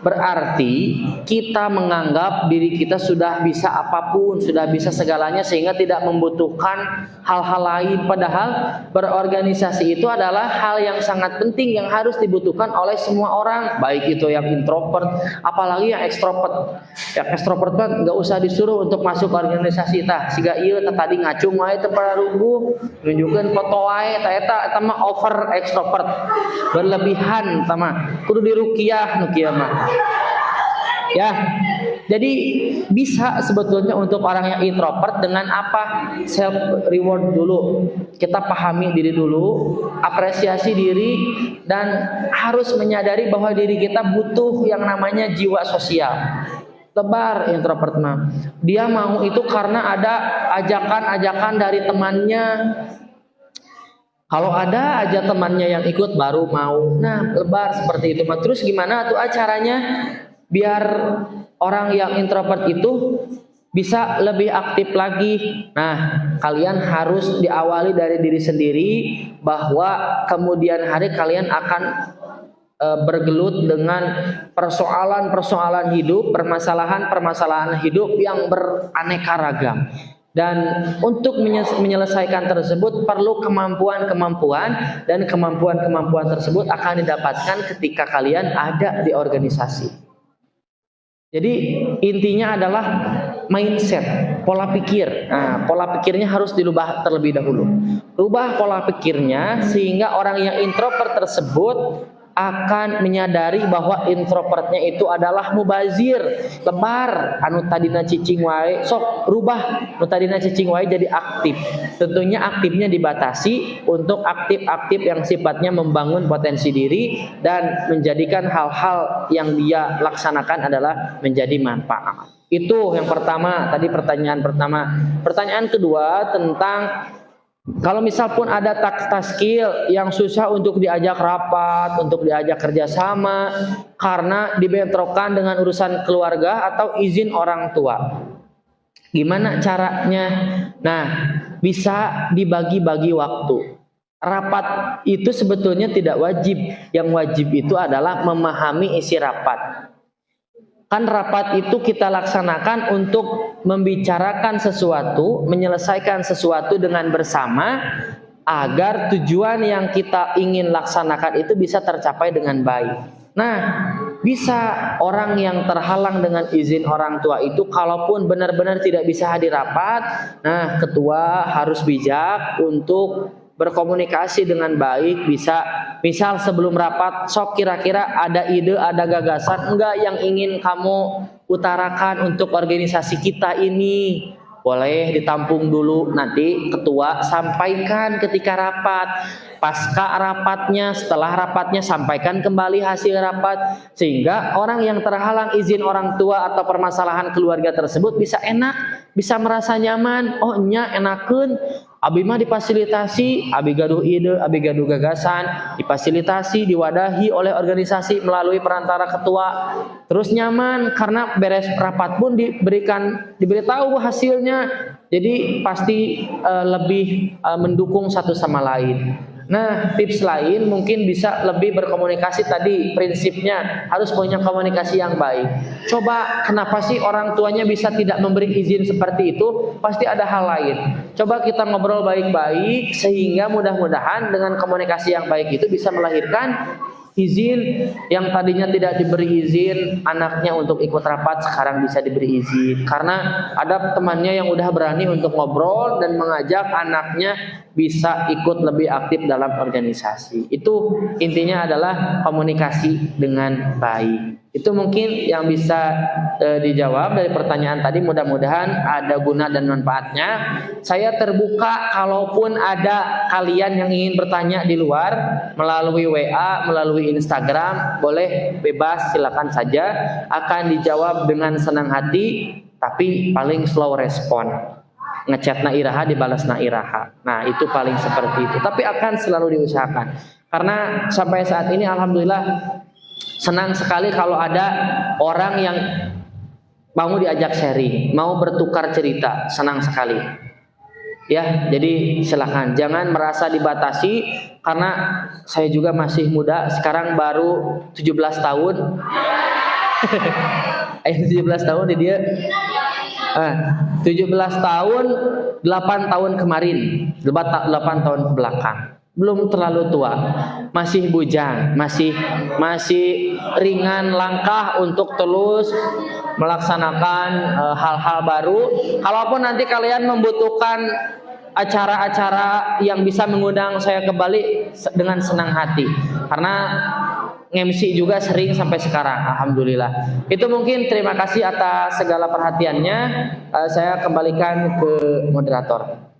Berarti kita menganggap diri kita sudah bisa apapun, sudah bisa segalanya sehingga tidak membutuhkan hal-hal lain. Padahal berorganisasi itu adalah hal yang sangat penting yang harus dibutuhkan oleh semua orang, baik itu yang introvert, apalagi yang ekstrovert. Yang ekstrovert kan nggak usah disuruh untuk masuk organisasi tah. Siga ieu tadi ngacung wae teu pararuguh, nunjukkeun foto wae eta mah over ekstrovert. Berlebihan sama kudu diruqyah nu kieu mah. Ya. Jadi bisa sebetulnya untuk orang yang introvert dengan apa? Self reward dulu. Kita pahami diri dulu, apresiasi diri, dan harus menyadari bahwa diri kita butuh yang namanya jiwa sosial. Tebar introvert mah. Dia mau itu karena ada ajakan-ajakan dari temannya. Kalau ada aja temannya yang ikut baru mau. Nah, lebar seperti itu. Terus gimana tuh caranya biar orang yang introvert itu bisa lebih aktif lagi? Nah, kalian harus diawali dari diri sendiri bahwa kemudian hari kalian akan bergelut dengan persoalan-persoalan hidup, permasalahan-permasalahan hidup yang beraneka ragam. Dan untuk menyelesaikan tersebut perlu kemampuan-kemampuan, dan kemampuan-kemampuan tersebut akan didapatkan ketika kalian ada di organisasi. Jadi intinya adalah mindset, pola pikir. Nah, pola pikirnya harus dirubah terlebih dahulu. Rubah pola pikirnya sehingga orang yang introvert tersebut akan menyadari bahwa introvertnya itu adalah mubazir, lebar, anu tadina cicing wae, sok rubah anu tadina cicing wae jadi aktif. Tentunya aktifnya dibatasi untuk aktif-aktif yang sifatnya membangun potensi diri dan menjadikan hal-hal yang dia laksanakan adalah menjadi manfaat. Itu yang pertama, tadi pertanyaan pertama. Pertanyaan kedua tentang kalau misal pun ada taskil yang susah untuk diajak rapat, untuk diajak kerjasama karena dibentrokan dengan urusan keluarga atau izin orang tua. Gimana caranya? Nah, bisa dibagi-bagi waktu. Rapat itu sebetulnya tidak wajib. Yang wajib itu adalah memahami isi rapat. Kan rapat itu kita laksanakan untuk membicarakan sesuatu, menyelesaikan sesuatu dengan bersama agar tujuan yang kita ingin laksanakan itu bisa tercapai dengan baik. Nah, bisa orang yang terhalang dengan izin orang tua itu kalaupun benar-benar tidak bisa hadir rapat, nah ketua harus bijak untuk berkomunikasi dengan baik. Bisa misal sebelum rapat, sok kira-kira ada ide, ada gagasan enggak yang ingin kamu utarakan untuk organisasi kita ini, boleh ditampung dulu, nanti ketua sampaikan ketika rapat. Pasca rapatnya, setelah rapatnya sampaikan kembali hasil rapat, sehingga orang yang terhalang izin orang tua atau permasalahan keluarga tersebut bisa enak, bisa merasa nyaman. Oh nya enakeun, abi mah difasilitasi, abi gaduh ide, abi gaduh gagasan, difasilitasi, diwadahi oleh organisasi melalui perantara ketua, terus nyaman karena beres rapat pun diberitahu hasilnya, jadi pasti lebih mendukung satu sama lain. Nah, tips lain mungkin bisa lebih berkomunikasi. Tadi prinsipnya harus punya komunikasi yang baik. Coba kenapa sih orang tuanya bisa tidak memberi izin seperti itu? Pasti ada hal lain. Coba kita ngobrol baik-baik sehingga mudah-mudahan dengan komunikasi yang baik itu bisa melahirkan izin yang tadinya tidak diberi izin anaknya untuk ikut rapat sekarang bisa diberi izin karena ada temannya yang udah berani untuk ngobrol dan mengajak anaknya bisa ikut lebih aktif dalam organisasi. Itu intinya adalah komunikasi dengan baik. Itu mungkin yang bisa dijawab dari pertanyaan tadi, mudah-mudahan ada guna dan manfaatnya. Saya terbuka kalaupun ada kalian yang ingin bertanya di luar melalui WA, melalui Instagram, boleh bebas, silakan saja, akan dijawab dengan senang hati, tapi paling slow respon. Ngechat na iraha dibalas na iraha. Nah, itu paling seperti itu, tapi akan selalu diusahakan. Karena sampai saat ini alhamdulillah senang sekali kalau ada orang yang mau diajak sharing, mau bertukar cerita, senang sekali. Ya, jadi silakan, jangan merasa dibatasi karena saya juga masih muda, sekarang baru 17 tahun. 17 tahun di dia. 17 tahun, 8 tahun kemarin, 8 tahun ke belakang. Belum terlalu tua, masih bujang, masih ringan langkah untuk terus melaksanakan hal-hal baru. Kalaupun nanti kalian membutuhkan acara-acara yang bisa mengundang saya kembali, dengan senang hati, karena MC juga sering sampai sekarang, alhamdulillah. Itu mungkin, terima kasih atas segala perhatiannya. Saya kembalikan ke moderator.